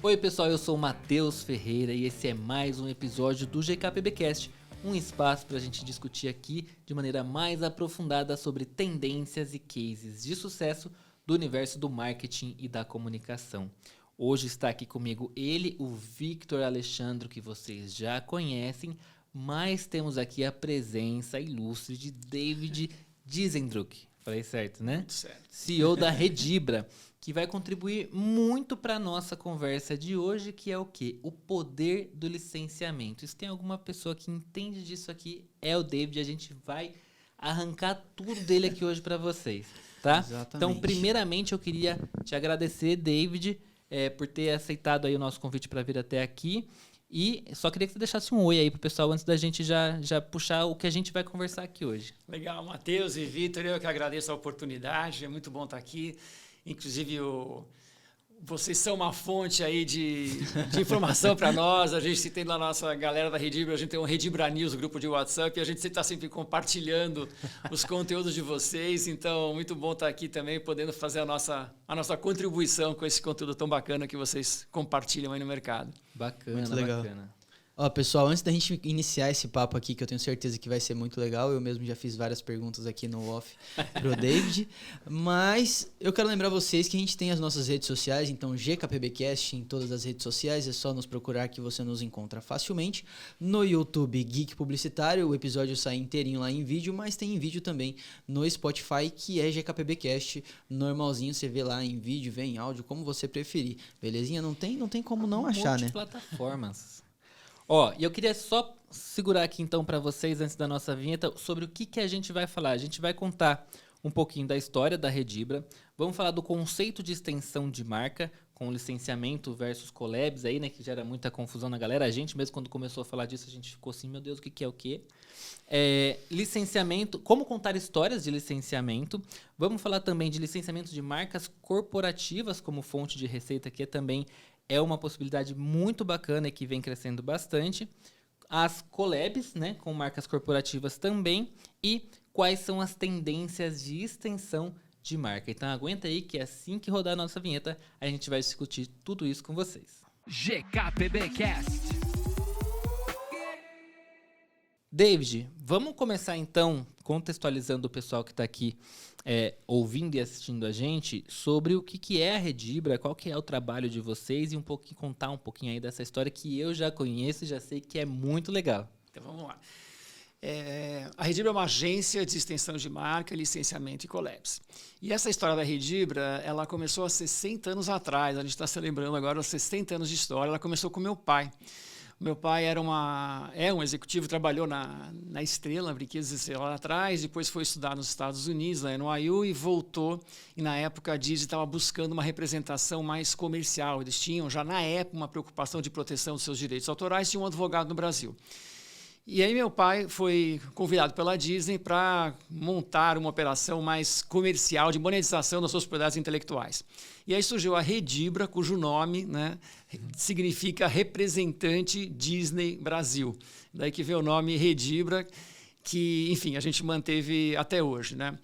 Oi pessoal, eu sou o Matheus Ferreira e esse é mais um episódio do GKPBcast, um espaço para a gente discutir aqui de maneira mais aprofundada sobre tendências e cases de sucesso do universo do marketing e da comunicação. Hoje está aqui comigo ele, o Victor Alexandro, que vocês já conhecem, mas temos aqui a presença ilustre de David Dizendruck. Falei certo, né? Muito certo. CEO da Redibra, que vai contribuir muito para a nossa conversa de hoje, que é o quê? O poder do licenciamento. Se tem alguma pessoa que entende disso aqui, é o David. A gente vai arrancar tudo dele aqui hoje para vocês, tá? Exatamente. Então, primeiramente, eu queria te agradecer, David, por ter aceitado aí o nosso convite para vir até aqui. E só queria que você deixasse um oi aí pro pessoal antes da gente já puxar o que a gente vai conversar aqui hoje. Legal, Matheus e Vitor, eu que agradeço a oportunidade, é muito bom estar aqui. Inclusive, vocês são uma fonte aí de informação para nós. A gente tem lá na nossa galera da Redibra, a gente tem um Redibra News, grupo de WhatsApp, e a gente está sempre compartilhando os conteúdos de vocês. Então, muito bom estar aqui também, podendo fazer a nossa contribuição com esse conteúdo tão bacana que vocês compartilham aí no mercado. Bacana, Muito legal. bacana. Ó, pessoal, antes da gente iniciar esse papo aqui, que eu tenho certeza que vai ser muito legal, eu mesmo já fiz várias perguntas aqui no off pro David, mas eu quero lembrar vocês que a gente tem as nossas redes sociais, então GKPBcast em todas as redes sociais, é só nos procurar que você nos encontra facilmente. No YouTube Geek Publicitário, o episódio sai inteirinho lá em vídeo, mas tem em vídeo também no Spotify, que é GKPBcast, normalzinho, você vê lá em vídeo, vê em áudio, como você preferir, belezinha? Não tem como não achar, né? Plataformas. Ó, e eu queria só segurar aqui então para vocês, antes da nossa vinheta, sobre o que a gente vai falar. A gente vai contar um pouquinho da história da Redibra, vamos falar do conceito de extensão de marca, com licenciamento versus collabs aí, né, que gera muita confusão na galera. A gente mesmo, quando começou a falar disso, a gente ficou assim, meu Deus, o que é o quê? Licenciamento, como contar histórias de licenciamento. Vamos falar também de licenciamento de marcas corporativas como fonte de receita, que também é uma possibilidade muito bacana e que vem crescendo bastante. As collabs, né, com marcas corporativas também. E quais são as tendências de extensão de marca. Então aguenta aí que assim que rodar a nossa vinheta, a gente vai discutir tudo isso com vocês. GKPBcast. David, vamos começar então contextualizando o pessoal que está aqui ouvindo e assistindo a gente sobre o que é a Redibra, qual que é o trabalho de vocês e contar um pouquinho aí dessa história que eu já conheço e já sei que é muito legal. Então vamos lá. A Redibra é uma agência de extensão de marca, licenciamento e collabs. E essa história da Redibra, ela começou há 60 anos atrás, a gente está celebrando agora os 60 anos de história, ela começou com meu pai. Meu pai é um executivo, trabalhou na Estrela, Brinquedos Estrela lá atrás, depois foi estudar nos Estados Unidos, lá no IU, e voltou. E na época a Disney estava buscando uma representação mais comercial. Eles tinham já na época uma preocupação de proteção dos seus direitos autorais, tinha um advogado no Brasil. E aí meu pai foi convidado pela Disney para montar uma operação mais comercial de monetização das suas propriedades intelectuais. E aí surgiu a Redibra, cujo nome, né, significa representante Disney Brasil. Daí que veio o nome Redibra, que, enfim, a gente manteve até hoje, né?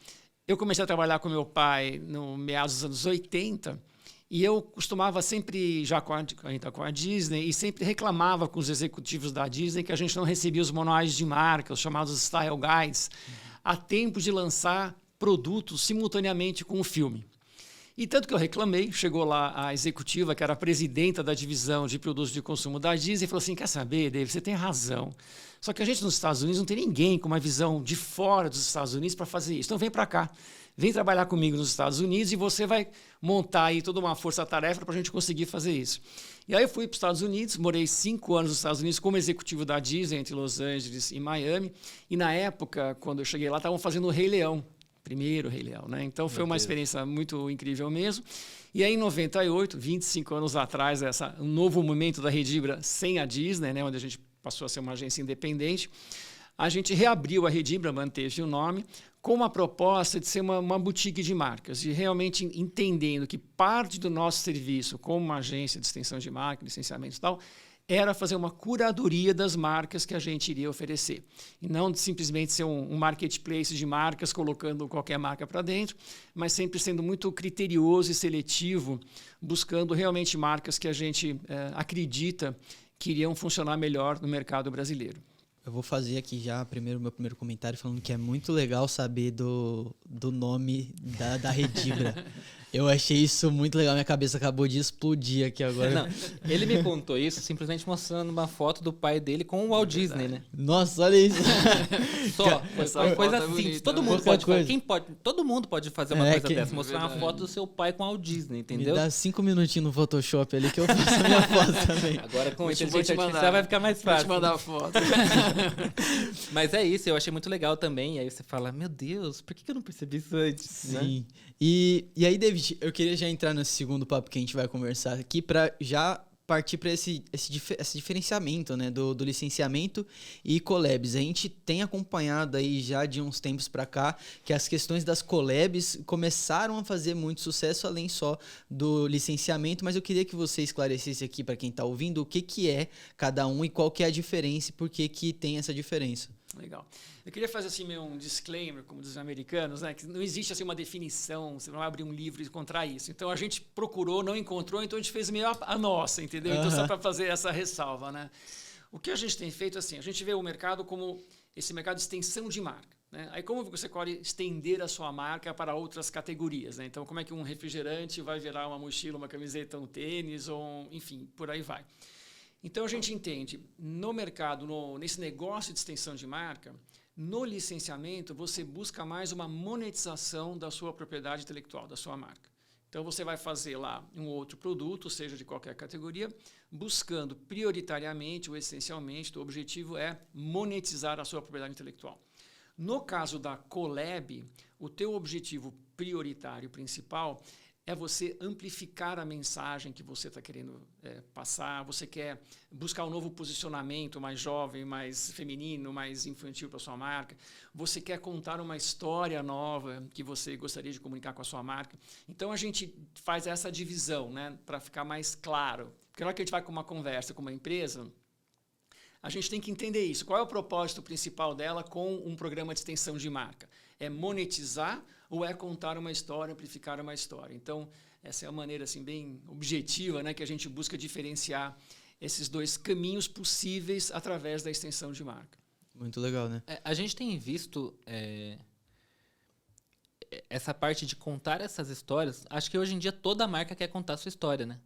Eu comecei a trabalhar com meu pai no meados dos anos 80, e eu costumava sempre, já ainda com a Disney, e sempre reclamava com os executivos da Disney que a gente não recebia os manuais de marca, os chamados Style Guides, a tempo de lançar produtos simultaneamente com o filme. E tanto que eu reclamei, chegou lá a executiva, que era a presidenta da divisão de produtos de consumo da Disney, e falou assim, quer saber, David, você tem razão. Só que a gente nos Estados Unidos não tem ninguém com uma visão de fora dos Estados Unidos para fazer isso. Então vem para cá, vem trabalhar comigo nos Estados Unidos e você vai montar aí toda uma força-tarefa para a gente conseguir fazer isso. E aí eu fui para os Estados Unidos, morei 5 anos nos Estados Unidos como executivo da Disney, entre Los Angeles e Miami. E na época, quando eu cheguei lá, estavam fazendo o Rei Leão. Primeiro Rei Leão, né? Então foi uma experiência muito incrível mesmo. E aí em 98, 25 anos atrás, um novo momento da Redibra sem a Disney, né? Onde a gente passou a ser uma agência independente, a gente reabriu a Redibra, manteve o nome, com uma proposta de ser uma boutique de marcas, e realmente entendendo que parte do nosso serviço, como uma agência de extensão de marca, licenciamento e tal, era fazer uma curadoria das marcas que a gente iria oferecer. E não simplesmente ser um marketplace de marcas, colocando qualquer marca para dentro, mas sempre sendo muito criterioso e seletivo, buscando realmente marcas que a gente acredita que iriam funcionar melhor no mercado brasileiro. Eu vou fazer aqui já meu primeiro comentário falando que é muito legal saber do nome da Redibra. Eu achei isso muito legal, minha cabeça acabou de explodir aqui agora. Não, ele me contou isso simplesmente mostrando uma foto do pai dele com o Walt Disney, né? Nossa, olha isso. Só, foi uma coisa é assim. bonita, Todo né? mundo pode fazer. Todo mundo pode fazer uma coisa dessa, mostrar uma verdade. foto do seu pai com o Walt Disney, entendeu? Me dá 5 minutinhos no Photoshop ali que eu faço a minha foto também. Agora com Vou te inteligência mandar. artificial vai ficar mais Vou te fácil. mandar a foto. Mas é isso, eu achei muito legal também. E aí você fala, meu Deus, por que eu não percebi isso antes? Né? Sim. E aí, David, eu queria já entrar nesse segundo papo que a gente vai conversar aqui para já partir para esse diferenciamento, né, do licenciamento e collabs. A gente tem acompanhado aí já de uns tempos para cá que as questões das collabs começaram a fazer muito sucesso além só do licenciamento, mas eu queria que você esclarecesse aqui para quem está ouvindo o que é cada um e qual que é a diferença e por que tem essa diferença. Legal. Eu queria fazer assim meio um disclaimer, como dizem os americanos, né, que não existe assim uma definição, você não vai abrir um livro e encontrar isso. Então a gente procurou, não encontrou, então a gente fez meio a nossa, entendeu? Então só para fazer essa ressalva, né? O que a gente tem feito assim, a gente vê o mercado como esse mercado de extensão de marca, né? Aí como você pode estender a sua marca para outras categorias, né? Então como é que um refrigerante vai virar uma mochila, uma camiseta, um tênis, ou enfim, por aí vai. Então a gente entende, no mercado, nesse negócio de extensão de marca, no licenciamento você busca mais uma monetização da sua propriedade intelectual, da sua marca. Então você vai fazer lá um outro produto, seja de qualquer categoria, buscando prioritariamente ou essencialmente, o objetivo é monetizar a sua propriedade intelectual. No caso da collab, o teu objetivo prioritário principal é você amplificar a mensagem que você está querendo passar, você quer buscar um novo posicionamento mais jovem, mais feminino, mais infantil para a sua marca, você quer contar uma história nova que você gostaria de comunicar com a sua marca. Então a gente faz essa divisão, né, para ficar mais claro. Porque na hora que a gente vai com uma conversa com uma empresa, a gente tem que entender isso. Qual é o propósito principal dela com um programa de extensão de marca? É monetizar ou é contar uma história, amplificar uma história? Então, essa é a maneira assim, bem objetiva, né, que a gente busca diferenciar esses dois caminhos possíveis através da extensão de marca. Muito legal, né? A gente tem visto essa parte de contar essas histórias. Acho que hoje em dia toda marca quer contar a sua história, né?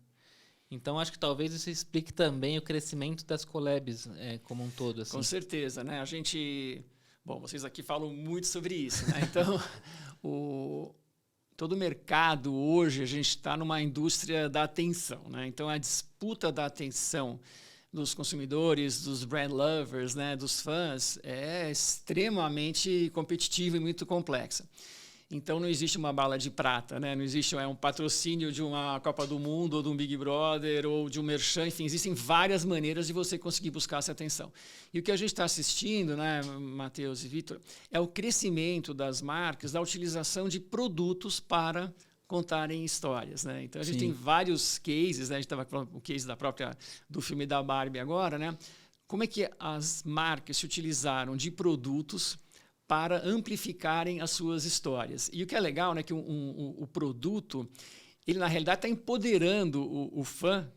Então, acho que talvez isso explique também o crescimento das collabs como um todo. Assim. Com certeza, né? A gente... Bom, vocês aqui falam muito sobre isso, né? Então, todo o mercado hoje, a gente está numa indústria da atenção, né? Então, a disputa da atenção dos consumidores, dos brand lovers, né, dos fãs, é extremamente competitiva e muito complexa. Então, não existe uma bala de prata, né? Não existe um patrocínio de uma Copa do Mundo, ou de um Big Brother, ou de um merchan. Enfim, existem várias maneiras de você conseguir buscar essa atenção. E o que a gente está assistindo, né, Matheus e Vitor, é o crescimento das marcas, da utilização de produtos para contarem histórias, né? Então, a gente tem vários cases, né? A gente estava falando o case do filme da Barbie agora, né? Como é que as marcas se utilizaram de produtos para amplificarem as suas histórias. E o que é legal, né, que o produto, ele na realidade está empoderando o fã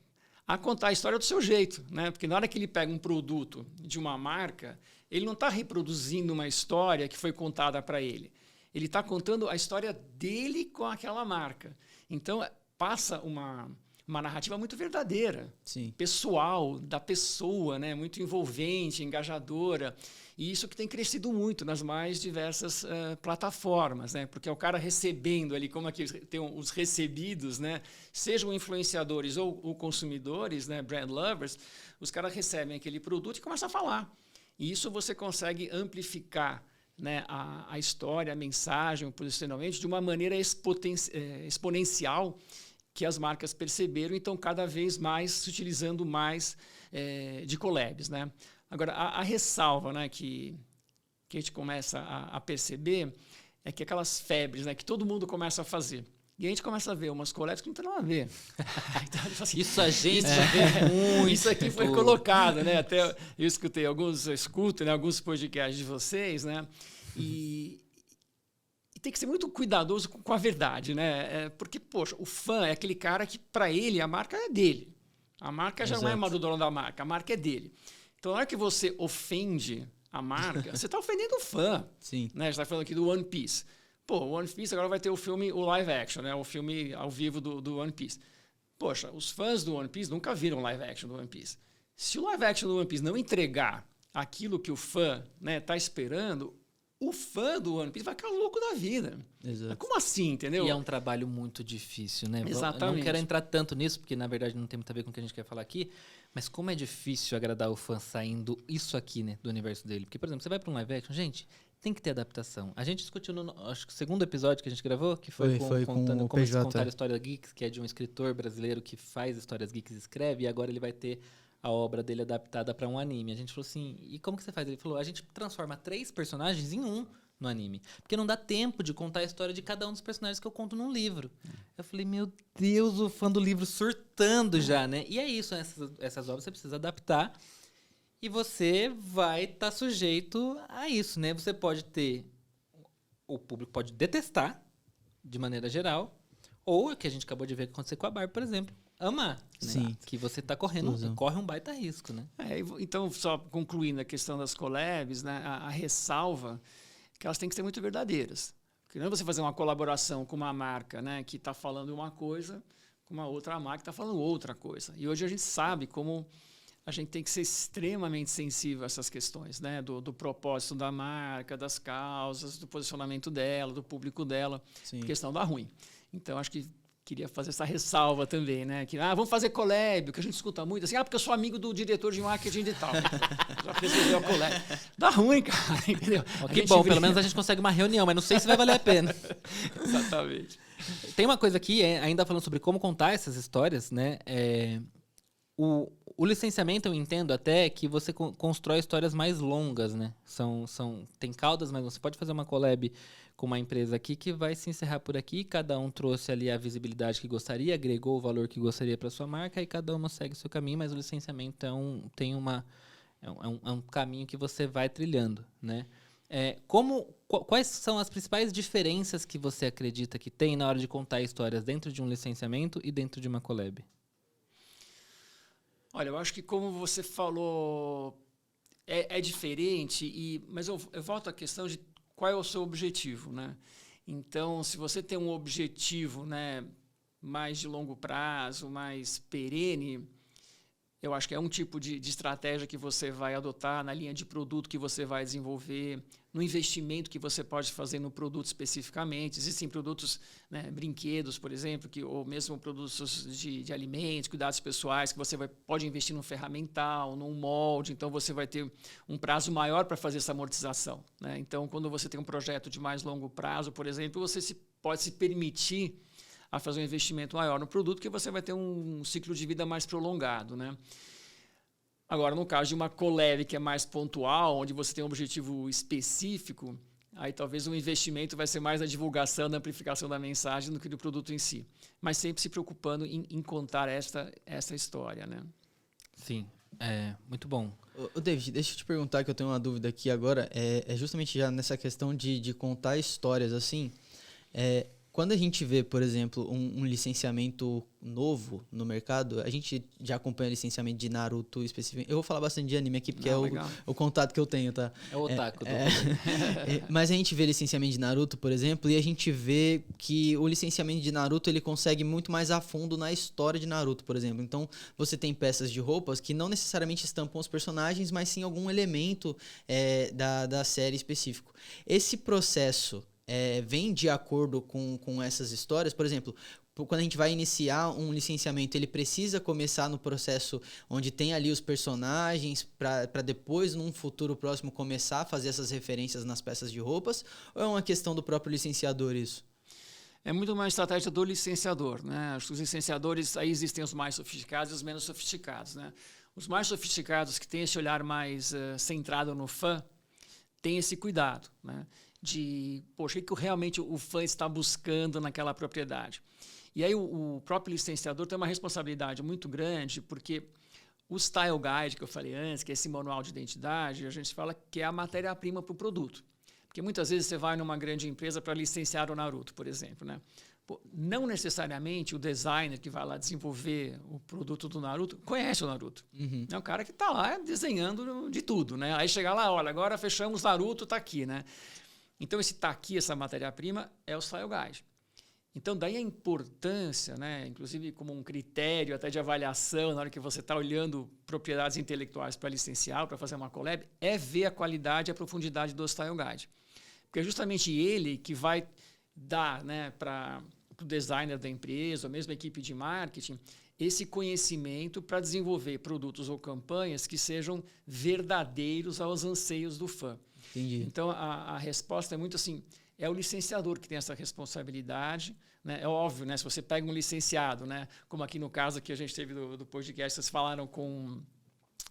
a contar a história do seu jeito, né? Porque na hora que ele pega um produto de uma marca, ele não está reproduzindo uma história que foi contada para ele. Ele está contando a história dele com aquela marca. Então, passa uma narrativa muito verdadeira, pessoal, da pessoa, né? Muito envolvente, engajadora. E isso que tem crescido muito nas mais diversas plataformas, né? Porque é o cara recebendo ali, como aqui tem os recebidos, né? Sejam influenciadores ou consumidores, né? Brand lovers, os caras recebem aquele produto e começam a falar. E isso você consegue amplificar, né, a história, a mensagem, o posicionamento de uma maneira exponencial que as marcas perceberam e estão cada vez mais se utilizando mais de collabs, né? Agora, a ressalva, né, que a gente começa a perceber é que aquelas febres, né, que todo mundo começa a fazer. E a gente começa a ver umas collabs que não tem nada a ver. Então, assim, isso a gente vê muito. Isso aqui foi colocado, né? Até eu escutei eu escuto, né, alguns podcasts de vocês, né? E tem que ser muito cuidadoso com a verdade, né? Porque, poxa, o fã é aquele cara que, para ele, a marca é dele. A marca já não é mais do dono da marca, a marca é dele. Então, na hora que você ofende a marca, você está ofendendo o fã. Sim. Né? A gente está falando aqui do One Piece. Pô, o One Piece agora vai ter o live action, né? O filme ao vivo do One Piece. Poxa, os fãs do One Piece nunca viram live action do One Piece. Se o live action do One Piece não entregar aquilo que o fã, né, tá esperando, o fã do One Piece vai ficar louco da vida. Exato. Como assim, entendeu? E é um trabalho muito difícil, né? Exatamente. Não quero entrar tanto nisso, porque na verdade não tem muito a ver com o que a gente quer falar aqui, mas como é difícil agradar o fã saindo isso aqui, né, do universo dele. Porque, por exemplo, você vai para um live action, gente, tem que ter adaptação. A gente discutiu no, acho que o segundo episódio que a gente gravou, que foi contando como se contar a história geeks, que é de um escritor brasileiro que faz histórias geeks e escreve, e agora ele vai ter a obra dele adaptada para um anime. A gente falou assim, e como que você faz? Ele falou, a gente transforma 3 personagens em um no anime. Porque não dá tempo de contar a história de cada um dos personagens que eu conto num livro. Eu falei, meu Deus, o fã do livro surtando já, né? E é isso, essas obras você precisa adaptar. E você vai estar sujeito a isso, né? Você pode ter... O público pode detestar, de maneira geral, ou o que a gente acabou de ver acontecer com a Barbie, por exemplo, amar. Sim. Né? Que você está corre um baita risco, né? Então, só concluindo a questão das collabs, né? A ressalva que elas têm que ser muito verdadeiras. Porque não é você fazer uma colaboração com uma marca, né, que está falando uma coisa, com uma outra marca que está falando outra coisa. E hoje a gente sabe como... A gente tem que ser extremamente sensível a essas questões, né? Do propósito da marca, das causas, do posicionamento dela, do público dela, porque senão dá ruim. Então, acho que queria fazer essa ressalva também, né? Que, vamos fazer collab, o que a gente escuta muito, assim, porque eu sou amigo do diretor de marketing de tal. Já resolveu a collab. Dá ruim, cara, entendeu? Que bom, pelo menos a gente consegue uma reunião, mas não sei se vai valer a pena. Exatamente. Tem uma coisa aqui, ainda falando sobre como contar essas histórias, né? O licenciamento, eu entendo até que você constrói histórias mais longas, né? Tem caudas, mas você pode fazer uma collab com uma empresa aqui que vai se encerrar por aqui, cada um trouxe ali a visibilidade que gostaria, agregou o valor que gostaria para sua marca e cada uma segue o seu caminho, mas o licenciamento é um caminho que você vai trilhando, né? Quais são as principais diferenças que você acredita que tem na hora de contar histórias dentro de um licenciamento e dentro de uma collab? Olha, eu acho que como você falou, é diferente, mas eu volto à questão de qual é o seu objetivo, né? Então, se você tem um objetivo, né, mais de longo prazo, mais perene, eu acho que é um tipo de estratégia que você vai adotar na linha de produto que você vai desenvolver, no investimento que você pode fazer no produto especificamente. Existem produtos, né, brinquedos, por exemplo, ou mesmo produtos de alimentos, cuidados pessoais, que você pode investir num ferramental, num molde, então você vai ter um prazo maior para fazer essa amortização, né? Então, quando você tem um projeto de mais longo prazo, por exemplo, você pode se permitir a fazer um investimento maior no produto, que você vai ter um ciclo de vida mais prolongado, né? Agora, no caso de uma collab que é mais pontual, onde você tem um objetivo específico, aí talvez o investimento vai ser mais na divulgação, na amplificação da mensagem do que do produto em si. Mas sempre se preocupando em contar essa história, né? Sim, muito bom. Ô David, deixa eu te perguntar, que eu tenho uma dúvida aqui agora, é justamente já nessa questão de contar histórias, assim, quando a gente vê, por exemplo, um licenciamento novo no mercado, a gente já acompanha licenciamento de Naruto especificamente. Eu vou falar bastante de anime aqui, porque o contato que eu tenho, tá? É o otaku. Mas a gente vê licenciamento de Naruto, por exemplo, e a gente vê que o licenciamento de Naruto, ele consegue muito mais a fundo na história de Naruto, por exemplo. Então, você tem peças de roupas que não necessariamente estampam os personagens, mas sim algum elemento da série específico. Esse processo vem de acordo com essas histórias? Por exemplo, quando a gente vai iniciar um licenciamento, ele precisa começar no processo onde tem ali os personagens para depois, num futuro próximo, começar a fazer essas referências nas peças de roupas? Ou é uma questão do próprio licenciador isso? É muito uma estratégia do licenciador, né? Os licenciadores, aí existem os mais sofisticados e os menos sofisticados, né? Os mais sofisticados, que têm esse olhar mais centrado no fã, têm esse cuidado, né? poxa, o que realmente o fã está buscando naquela propriedade. E aí o próprio licenciador tem uma responsabilidade muito grande, porque o Style Guide, que eu falei antes, que é esse manual de identidade, a gente fala que é a matéria-prima para o produto. Porque muitas vezes você vai numa grande empresa para licenciar o Naruto, por exemplo, né? Pô, não necessariamente o designer que vai lá desenvolver o produto do Naruto conhece o Naruto. Uhum. É o cara que está lá desenhando de tudo, né? Aí chega lá, olha, agora fechamos Naruto, está aqui, né? Então, esse está aqui, essa matéria-prima, é o Style Guide. Então, daí a importância, né, inclusive como um critério até de avaliação, na hora que você está olhando propriedades intelectuais para licenciar, para fazer uma collab, é ver a qualidade e a profundidade do Style Guide. Porque é justamente ele que vai dar, né, para o designer da empresa, ou mesmo a equipe de marketing, esse conhecimento para desenvolver produtos ou campanhas que sejam verdadeiros aos anseios do fã. Entendi. Então, a resposta é muito assim, é o licenciador que tem essa responsabilidade, né? É óbvio, né? Se você pega um licenciado, né? Como aqui no caso que a gente teve do podcast, vocês falaram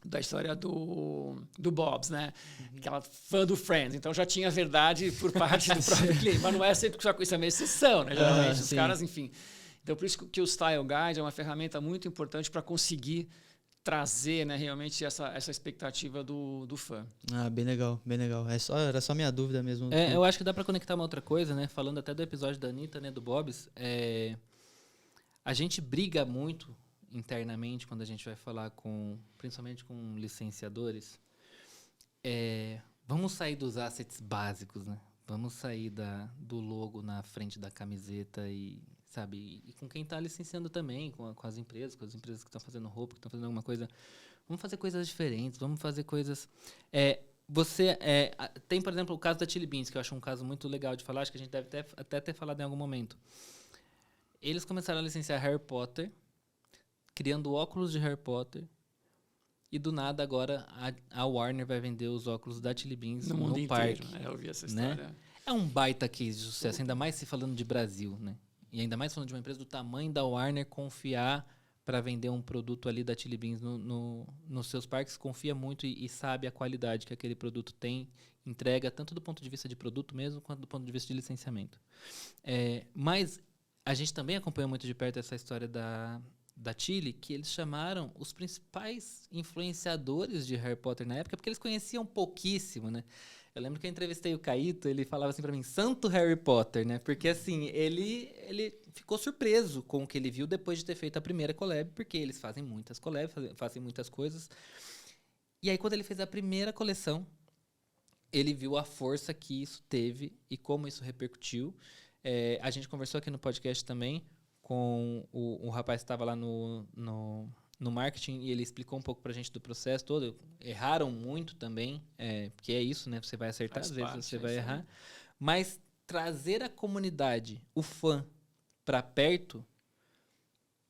da história do Bob's, né? Aquela fã do Friends. Então, já tinha verdade por parte do próprio cliente. Mas não é sempre só isso, é uma exceção, né? Geralmente, os caras, enfim. Então, por isso que o Style Guide é uma ferramenta muito importante para conseguir trazer, né, realmente essa expectativa do fã. Ah, bem legal, bem legal. Era só minha dúvida mesmo. Eu acho que dá para conectar uma outra coisa, né? Falando até do episódio da Anitta, né, do Bob's. A gente briga muito internamente quando a gente vai falar principalmente com licenciadores. Vamos sair dos assets básicos, né? Vamos sair do logo na frente da camiseta e com quem está licenciando também, com as empresas que estão fazendo roupa, que estão fazendo alguma coisa. Vamos fazer coisas diferentes, vamos fazer coisas... tem, por exemplo, o caso da Chili Beans, que eu acho um caso muito legal de falar, acho que a gente deve até ter falado em algum momento. Eles começaram a licenciar Harry Potter, criando óculos de Harry Potter, e do nada agora a Warner vai vender os óculos da Chili Beans no mundo parque. Inteiro, né? Eu ouvi essa história. Né? É um baita case de sucesso, ainda mais se falando de Brasil, né? E ainda mais falando de uma empresa do tamanho da Warner, confiar para vender um produto ali da Chili Beans nos seus parques, confia muito e sabe a qualidade que aquele produto tem, entrega tanto do ponto de vista de produto mesmo, quanto do ponto de vista de licenciamento. Mas a gente também acompanhou muito de perto essa história da Chili, que eles chamaram os principais influenciadores de Harry Potter na época, porque eles conheciam pouquíssimo, né? Eu lembro que eu entrevistei o Caíto, ele falava assim pra mim, santo Harry Potter, né? Porque assim, ele ficou surpreso com o que ele viu depois de ter feito a primeira collab, porque eles fazem muitas collabs, fazem muitas coisas. E aí quando ele fez a primeira coleção, ele viu a força que isso teve e como isso repercutiu. A gente conversou aqui no podcast também com o rapaz que estava lá no marketing, e ele explicou um pouco pra gente do processo todo. Erraram muito também, porque é isso, né? Você vai acertar, às vezes você vai errar. Mas trazer a comunidade, o fã, para perto,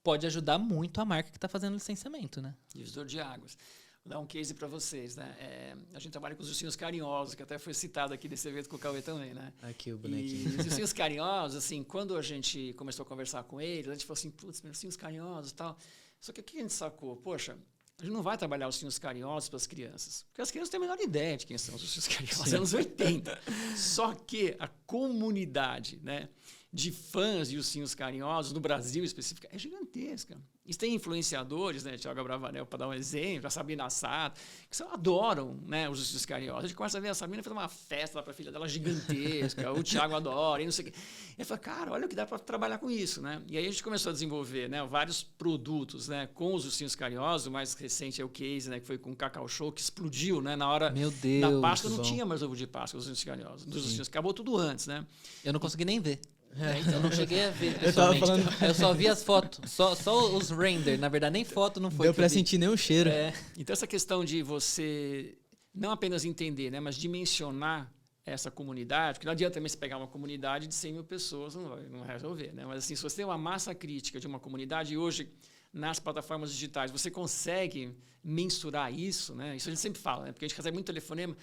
pode ajudar muito a marca que está fazendo licenciamento, né? Divisor de águas. Vou dar um case para vocês, né? A gente trabalha com os ursinhos carinhosos, que até foi citado aqui desse evento com o Cauê também, né? Aqui o bonequinho. E os ursinhos carinhosos, assim, quando a gente começou a conversar com eles, a gente falou assim, putz, meus ursinhos carinhosos e tal. Só que o que a gente sacou? Poxa, a gente não vai trabalhar os ursinhos carinhosos para as crianças, porque as crianças têm a menor ideia de quem são os ursinhos carinhosos, anos 80. Só que a comunidade, né, de fãs de ursinhos carinhosos, no Brasil específico, é gigantesca. E tem influenciadores, né, Thiago Bravanel, para dar um exemplo, a Sabrina Sato, que adoram, né, os ursinhos carinhosos. A gente começa a ver a Sabrina fez uma festa lá para a filha dela gigantesca, o Thiago adora, e não sei o quê. E eu falei, cara, olha o que dá para trabalhar com isso, né? E aí a gente começou a desenvolver, né, vários produtos, né, com os ursinhos carinhosos. O mais recente é o case, né, que foi com o Cacau Show, que explodiu, né, na hora da Páscoa. Não tinha mais ovo de Páscoa dos ursinhos carinhosos. Dos ursinhos, acabou tudo antes, né? Eu não consegui nem ver. Então eu não cheguei a ver pessoalmente. Eu só vi as fotos, só os render. Na verdade, nem foto não foi. Deu pra sentir nem o cheiro. Então essa questão de você não apenas entender, né, mas dimensionar essa comunidade, porque não adianta também você pegar uma comunidade de 100 mil pessoas, não vai resolver, né? Mas assim, se você tem uma massa crítica de uma comunidade, e hoje nas plataformas digitais você consegue mensurar isso, né? Isso a gente sempre fala, né? Porque a gente recebe muito telefonema,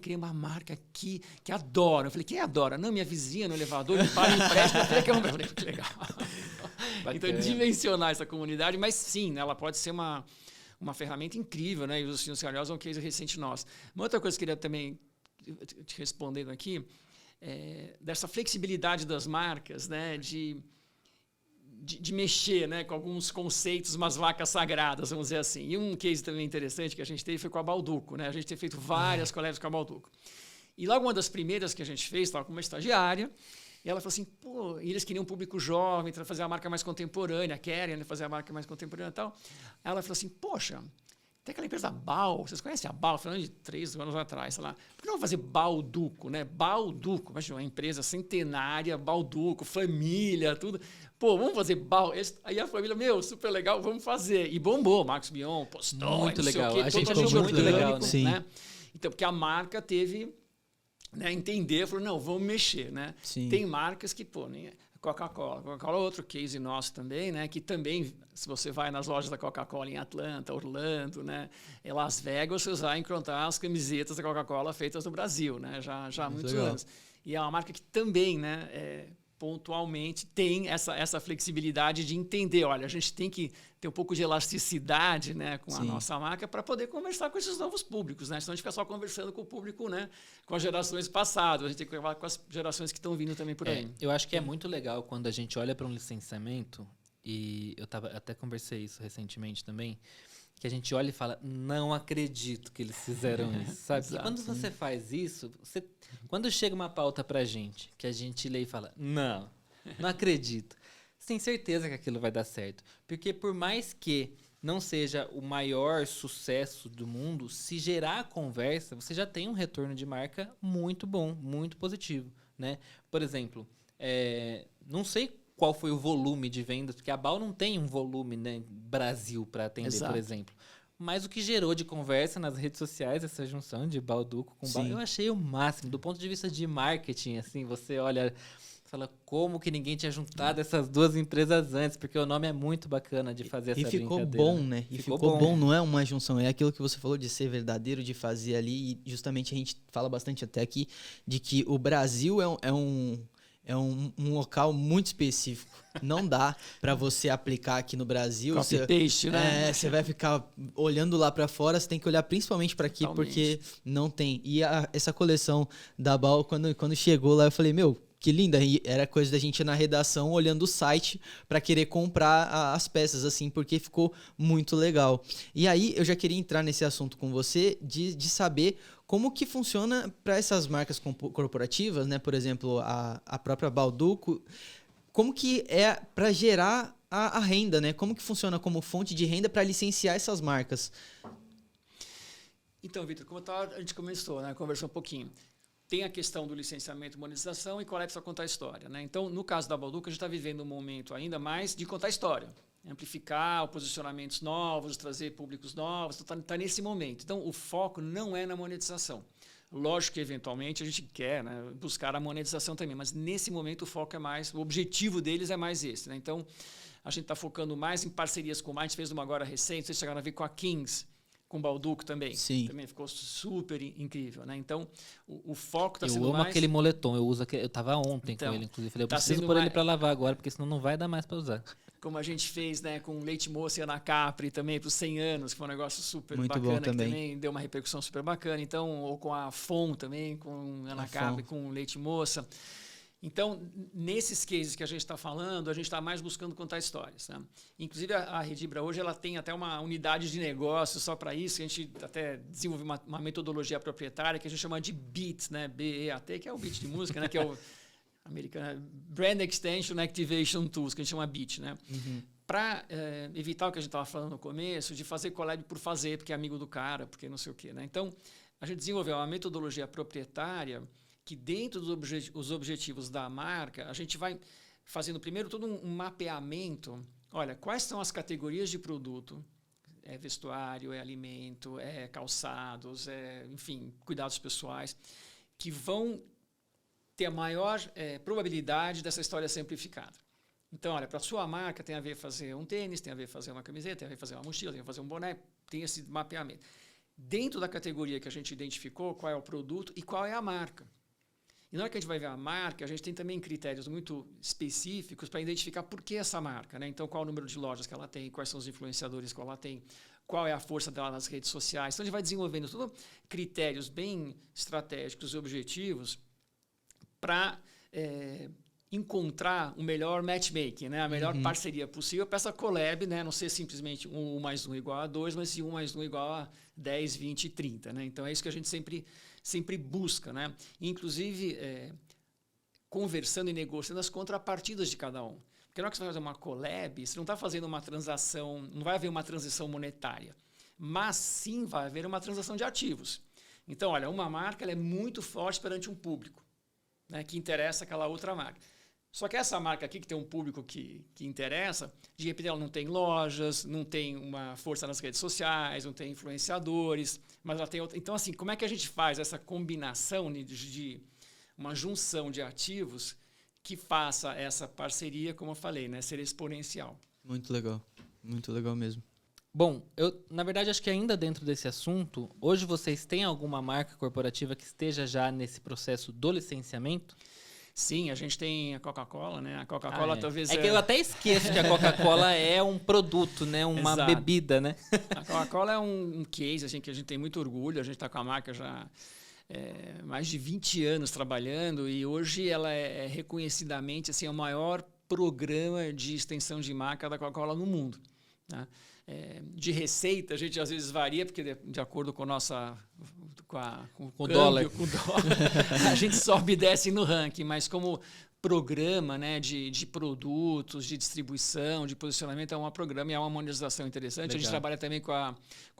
criei uma marca aqui que adora. Eu falei, quem adora? Não, minha vizinha no elevador, me para e empresta, eu falei, que legal. Então, dimensionar essa comunidade, mas sim, né, ela pode ser uma ferramenta incrível, né? E os ursinhos carinhosos é um case recente nosso. Uma outra coisa que eu queria também te respondendo aqui, dessa flexibilidade das marcas, né, de mexer, né, com alguns conceitos, umas vacas sagradas, vamos dizer assim. E um case também interessante que a gente teve foi com a Balduco, né? A gente tem feito várias collabs com a Balduco. E logo uma das primeiras que a gente fez, estava com uma estagiária, e ela falou assim, pô, eles queriam um público jovem, fazer a marca mais contemporânea, querem, né, fazer a marca mais contemporânea e tal. Aí ela falou assim, poxa, tem aquela empresa Bal, vocês conhecem a Bal? Falando de 3 anos atrás, sei lá. Por que não fazer Balduco, né? Balduco, imagina, uma empresa centenária, Balduco, família, tudo. Pô, vamos fazer Bal. Aí a família, super legal, vamos fazer. E bombou, Marcos Mion postou, muito legal. Quê, a gente ficou muito legal, né? Sim. Então, porque a marca teve, né, entender, falou, não, vamos mexer, né? Sim. Tem marcas que, pô, nem Coca-Cola é outro case nosso também, né? Que também, se você vai nas lojas da Coca-Cola em Atlanta, Orlando, né? Em Las Vegas, você vai encontrar as camisetas da Coca-Cola feitas no Brasil, né? Já há muitos anos. E é uma marca que também, né? Pontualmente tem essa flexibilidade de entender, olha, a gente tem que ter um pouco de elasticidade, né, com a nossa marca para poder conversar com esses novos públicos, né? Senão a gente fica só conversando com o público, né, com as gerações passadas, a gente tem que conversar com as gerações que estão vindo também por aí. Eu acho que é muito legal quando a gente olha para um licenciamento, e eu até conversei isso recentemente também, que a gente olha e fala, não acredito que eles fizeram isso, sabe? E quando você faz isso, quando chega uma pauta pra gente, que a gente lê e fala, não acredito, você tem certeza que aquilo vai dar certo. Porque por mais que não seja o maior sucesso do mundo, se gerar a conversa, você já tem um retorno de marca muito bom, muito positivo, né? Por exemplo, não sei qual foi o volume de vendas, porque a Bal não tem um volume, né, Brasil para atender, Exato. Por exemplo. Mas o que gerou de conversa nas redes sociais, essa junção de Balduco com Bal, eu achei o máximo. Do ponto de vista de marketing, assim, você olha, fala como que ninguém tinha juntado essas duas empresas antes, porque o nome é muito bacana de fazer essa brincadeira. E ficou bom, né? E ficou bom, não é uma junção, é aquilo que você falou de ser verdadeiro, de fazer ali, e justamente a gente fala bastante até aqui, de que o Brasil é um local muito específico. Não dá para você aplicar aqui no Brasil. Copy-paste, né? Você vai ficar olhando lá para fora, você tem que olhar principalmente para aqui, porque não tem. E essa coleção da Bal, quando chegou lá, eu falei, que linda. E era coisa da gente ir na redação olhando o site para querer comprar as peças, assim, porque ficou muito legal. E aí, eu já queria entrar nesse assunto com você, de saber como que funciona para essas marcas corporativas, né? Por exemplo, a própria Balduco, como que é para gerar a renda, né? Como que funciona como fonte de renda para licenciar essas marcas? Então, Vitor, como a gente começou, né? Conversou um pouquinho. Tem a questão do licenciamento e monetização e collabs para contar a história, né? Então, no caso da Balduco, a gente está vivendo um momento ainda mais de contar a história. Amplificar posicionamentos novos, trazer públicos novos, está nesse momento. Então, o foco não é na monetização. Lógico que, eventualmente, a gente quer, né, buscar a monetização também, mas nesse momento o foco é mais, o objetivo deles é mais esse, né? Então, a gente está focando mais em parcerias com a gente fez uma agora recente, vocês chegaram a ver com a Kings, com o Balduco também. Sim. Também ficou super incrível, né? Então, o foco está sendo mais... Eu amo aquele moletom, eu estava ontem com ele, inclusive. Falei, eu preciso pôr ele para lavar agora, porque senão não vai dar mais para usar. Como a gente fez, né, com Leite Moça e Ana Capri também, para os 100 anos, que foi um negócio super muito bacana, bom também. Que também deu uma repercussão super bacana. Então, ou com a FON também, com Ana Capri, com Leite Moça. Então, nesses cases que a gente está falando, a gente está mais buscando contar histórias, né? Inclusive, a Redibra hoje ela tem até uma unidade de negócio só para isso, que a gente até desenvolveu uma metodologia proprietária que a gente chama de BEAT, né? B-E-A-T, que é o beat de música, né? Que é o americano, Brand Extension Activation Tools, que a gente chama BEAT, né? Para evitar o que a gente estava falando no começo, de fazer collab por fazer, porque é amigo do cara, porque não sei o quê, né? Então, a gente desenvolveu uma metodologia proprietária que dentro dos objetivos da marca, a gente vai fazendo primeiro todo um mapeamento. Olha, quais são as categorias de produto? É vestuário, é alimento, é calçados, enfim, cuidados pessoais, que vão ter a maior probabilidade dessa história ser amplificada. Então, olha, para a sua marca tem a ver fazer um tênis, tem a ver fazer uma camiseta, tem a ver fazer uma mochila, tem a ver fazer um boné, tem esse mapeamento. Dentro da categoria que a gente identificou, qual é o produto e qual é a marca. E na hora que a gente vai ver a marca, a gente tem também critérios muito específicos para identificar por que essa marca, né? Então, qual é o número de lojas que ela tem, quais são os influenciadores que ela tem, qual é a força dela nas redes sociais. Então, a gente vai desenvolvendo critérios bem estratégicos e objetivos para encontrar o melhor matchmaking, né? A melhor parceria possível para essa collab, né? Não ser simplesmente 1 mais 1 igual a 2, mas 1 mais 1 igual a 10, 20 e 30. Né? Então, é isso que a gente sempre busca. Né? Inclusive, conversando e negociando as contrapartidas de cada um. Porque na hora que você vai fazer uma collab, você não está fazendo uma transação, não vai haver uma transição monetária, mas sim vai haver uma transação de ativos. Então, olha, uma marca ela é muito forte perante um público, né, que interessa aquela outra marca. Só que essa marca aqui, que tem um público que interessa, de repente ela não tem lojas, não tem uma força nas redes sociais, não tem influenciadores, mas ela tem outra. Então, assim, como é que a gente faz essa combinação de uma junção de ativos que faça essa parceria, como eu falei, né, ser exponencial? Muito legal mesmo. Bom, eu na verdade acho que ainda dentro desse assunto, hoje vocês têm alguma marca corporativa que esteja já nesse processo do licenciamento? Sim, a gente tem a Coca-Cola, né? A Coca-Cola talvez... É que eu até esqueço que a Coca-Cola é um produto, né? Uma Exato. bebida, né? A Coca-Cola é um case assim, que a gente tem muito orgulho. A gente está com a marca já mais de 20 anos trabalhando e hoje ela é reconhecidamente assim, o maior programa de extensão de marca da Coca-Cola no mundo. Né? De receita, a gente às vezes varia, porque de acordo com o dólar, a gente sobe e desce no ranking, mas como programa, né, de produtos, de distribuição, de posicionamento, é um programa e é uma monetização interessante. Legal. A gente trabalha também com a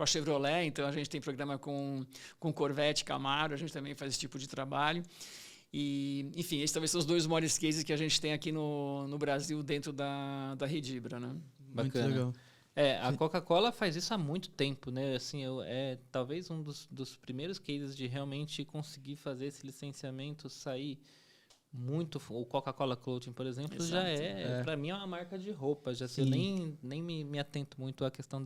Chevrolet, então a gente tem programa com Corvette, Camaro, a gente também faz esse tipo de trabalho. E, enfim, esses talvez são os 2 maiores cases que a gente tem aqui no Brasil dentro da Redibra. Né? Bacana. Muito legal. A Coca-Cola faz isso há muito tempo, né? Assim, talvez um dos primeiros cases de realmente conseguir fazer esse licenciamento sair muito. O Coca-Cola Clothing, por exemplo, exato. Já para mim é uma marca de roupa. Já eu nem me atento muito à questão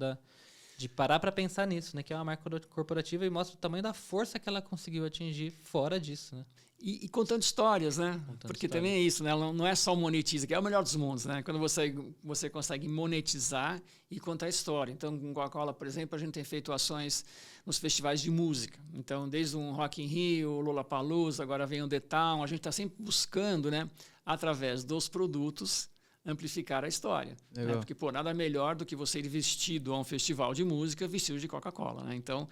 de parar para pensar nisso, né? Que é uma marca corporativa e mostra o tamanho da força que ela conseguiu atingir fora disso, né? E contando histórias, né? Porque também é isso, né? Não é só monetiza, que é o melhor dos mundos, né? Quando você consegue monetizar e contar história. Então, com Coca-Cola, por exemplo, a gente tem feito ações nos festivais de música. Então, desde um Rock in Rio, Lollapalooza, agora vem o The Town, a gente está sempre buscando, né? Através dos produtos, amplificar a história. Né? Porque, nada melhor do que você ir vestido a um festival de música vestido de Coca-Cola, né? Então,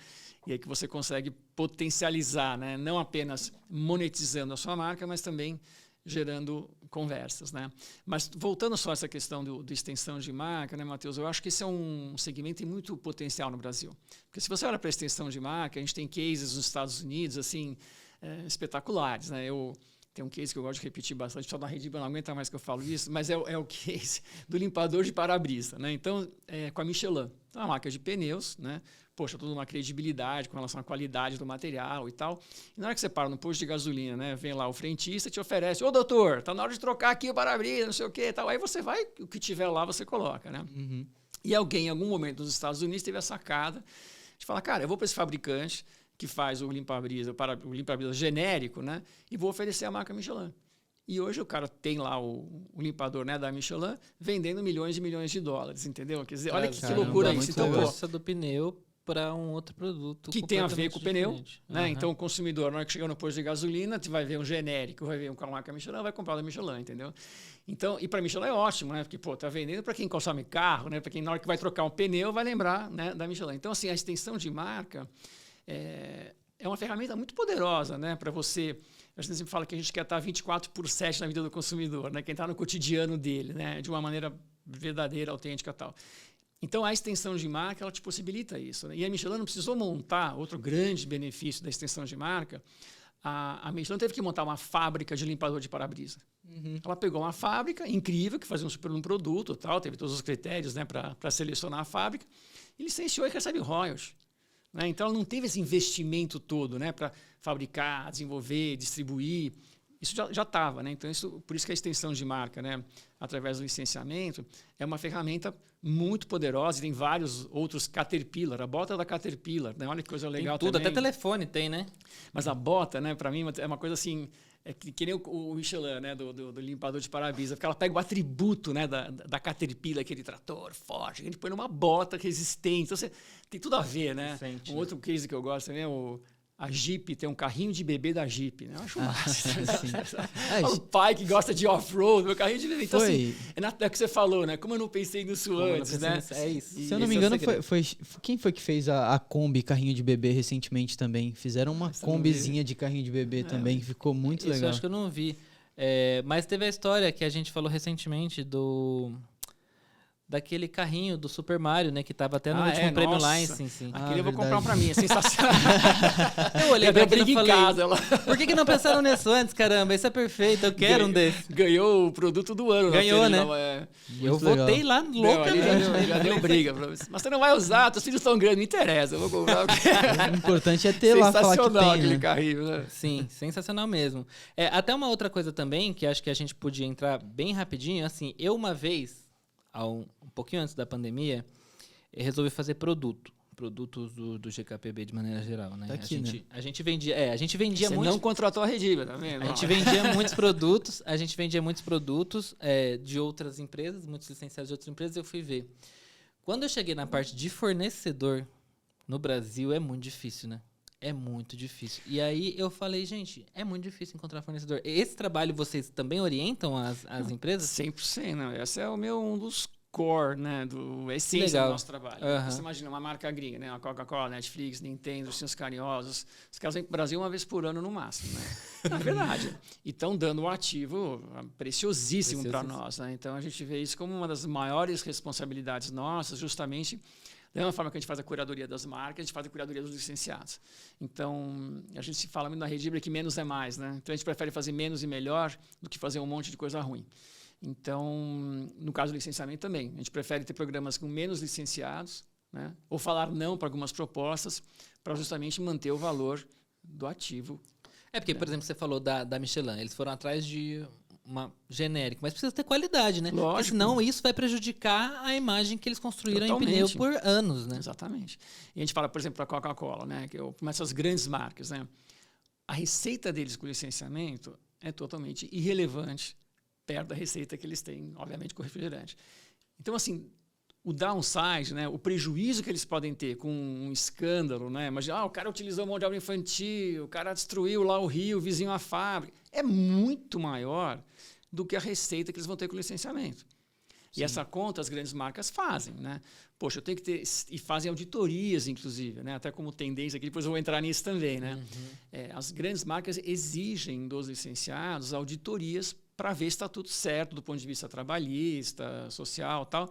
e aí que você consegue potencializar, né? Não apenas monetizando a sua marca, mas também gerando conversas. Né? Mas voltando só a essa questão do extensão de marca, né, Matheus? Eu acho que esse é um segmento que tem muito potencial no Brasil. Porque se você olha para a extensão de marca, a gente tem cases nos Estados Unidos assim, espetaculares. Né? Tem um case que eu gosto de repetir bastante, só da Redibra não aguenta mais que eu falo isso, mas é o case do limpador de para-brisa. Né? Então, com a Michelin. Então, é uma marca de pneus, né? Poxa, toda uma credibilidade com relação à qualidade do material e tal. E na hora que você para no posto de gasolina, né, vem lá o frentista e te oferece, ô doutor, tá na hora de trocar aqui o para-brisa, não sei o quê e tal. Aí você vai, o que tiver lá você coloca, né? Uhum. E alguém, em algum momento nos Estados Unidos, teve a sacada de falar, cara, eu vou para esse fabricante que faz o limpa-brisa genérico, né, e vou oferecer a marca Michelin. E hoje o cara tem lá o limpador, né, da Michelin vendendo milhões e milhões de dólares, entendeu? Quer dizer, olha que loucura isso. Então, a força do pneu para um outro produto que tem a ver com o pneu, né? Uhum. Então o consumidor, na hora que chegar no posto de gasolina, vai ver um genérico, vai ver um com a marca Michelin, vai comprar da Michelin, entendeu? Então, e para Michelin é ótimo, né? Porque tá vendendo para quem consome carro, né? Para quem na hora que vai trocar um pneu vai lembrar, né, da Michelin. Então assim, a extensão de marca é uma ferramenta muito poderosa, né, para você. A gente sempre fala que a gente quer estar 24/7 na vida do consumidor, né? Quem está no cotidiano dele, né? De uma maneira verdadeira, autêntica e tal. Então, a extensão de marca, ela te possibilita isso. Né? E a Michelin não precisou montar, outro grande benefício da extensão de marca, a Michelin teve que montar uma fábrica de limpador de para-brisa. Uhum. Ela pegou uma fábrica incrível, que fazia um super produto, tal, teve todos os critérios, né, para selecionar a fábrica, e licenciou e recebe royalties. Né? Então, ela não teve esse investimento todo, né, para fabricar, desenvolver, distribuir. Isso já estava, né? Então, por isso que a extensão de marca, né, através do licenciamento, é uma ferramenta muito poderosa e tem vários outros Caterpillar, a bota da Caterpillar, né? Olha que coisa legal tem tudo, também. Até telefone tem, né? Mas a bota, né, para mim, é uma coisa assim, que nem o Michelin, né, do limpador de para-brisa, porque ela pega o atributo, né, da Caterpillar, aquele trator forte, a gente põe numa bota resistente, então tem tudo a ver, né? Um outro case que eu gosto também é A Jeep tem um carrinho de bebê da Jeep, né? Eu acho massa. Sim. O pai que gosta de off-road, meu carrinho de bebê. Então, assim, é o que você falou, né? Como eu não pensei nisso antes, né? É isso. Se eu não me engano, quem foi que fez a Kombi carrinho de bebê recentemente também? Fizeram uma Kombizinha de carrinho de bebê também, que ficou muito legal. Isso eu acho que eu não vi. Mas teve a história que a gente falou recentemente daquele carrinho do Super Mario, né? Que tava até no último prêmio lá. Sim. Aquele eu vou comprar um pra mim, é sensacional. Eu olhei pra aquilo e falei, casa, por que não pensaram nisso antes, caramba? Isso é perfeito, eu quero um desse. Ganhou o produto do ano. Ganhou, né? Eu votei lá loucamente. Já deu briga pra você. Mas você não vai usar, teus filhos estão grandes, não interessa. Eu vou comprar. O importante é ter lá, falar que tem, sensacional aquele né? carrinho, né? Sim, sensacional mesmo. Até uma outra coisa também, que acho que a gente podia entrar bem rapidinho, assim, eu uma vez, um pouquinho antes da pandemia, resolvi fazer produtos do GKPB de maneira geral, né? Tá aqui, A gente vendia Você muito. não contratou a Redibra, tá vendo? A gente vendia muitos produtos de outras empresas, muitos licenciados de outras empresas, eu fui ver. Quando eu cheguei na parte de fornecedor, no Brasil é muito difícil, né? É muito difícil. E aí eu falei, gente, é muito difícil encontrar fornecedor. Esse trabalho vocês também orientam as empresas? 100%, não. Esse é um dos core, né, a essência do nosso trabalho. Você imagina uma marca gringa, né, a Coca-Cola, Netflix, Nintendo, os Ursinhos Carinhosos, os caras vêm para o Brasil uma vez por ano no máximo, né? É verdade. E estão dando um ativo preciosíssimo para nós, né? Então a gente vê isso como uma das maiores responsabilidades nossas, justamente da mesma forma que a gente faz a curadoria das marcas, a gente faz a curadoria dos licenciados. Então, a gente se fala muito na Redibra que menos é mais, né? Então a gente prefere fazer menos e melhor do que fazer um monte de coisa ruim. Então, no caso do licenciamento também, a gente prefere ter programas com menos licenciados, né? Ou falar não para algumas propostas, para justamente manter o valor do ativo. Porque, por exemplo, você falou da Michelin, eles foram atrás de uma genérica, mas precisa ter qualidade, né? Lógico. Porque senão isso vai prejudicar a imagem que eles construíram em pneu por anos, né? Exatamente. E a gente fala, por exemplo, para a Coca-Cola, né? Que começa as grandes marcas, né? A receita deles com licenciamento é totalmente irrelevante perto da receita que eles têm, obviamente, com refrigerante. Então, assim, o downside, né, o prejuízo que eles podem ter com um escândalo, né? Imagina, o cara utilizou mão de obra infantil, o cara destruiu lá o rio, vizinho à fábrica. É muito maior do que a receita que eles vão ter com o licenciamento. Sim. E essa conta as grandes marcas fazem, né? Poxa, eu tenho que ter... E fazem auditorias, inclusive, né? Até como tendência aqui, depois eu vou entrar nisso também, né? As grandes marcas exigem dos licenciados auditorias para ver se está tudo certo do ponto de vista trabalhista, social e tal.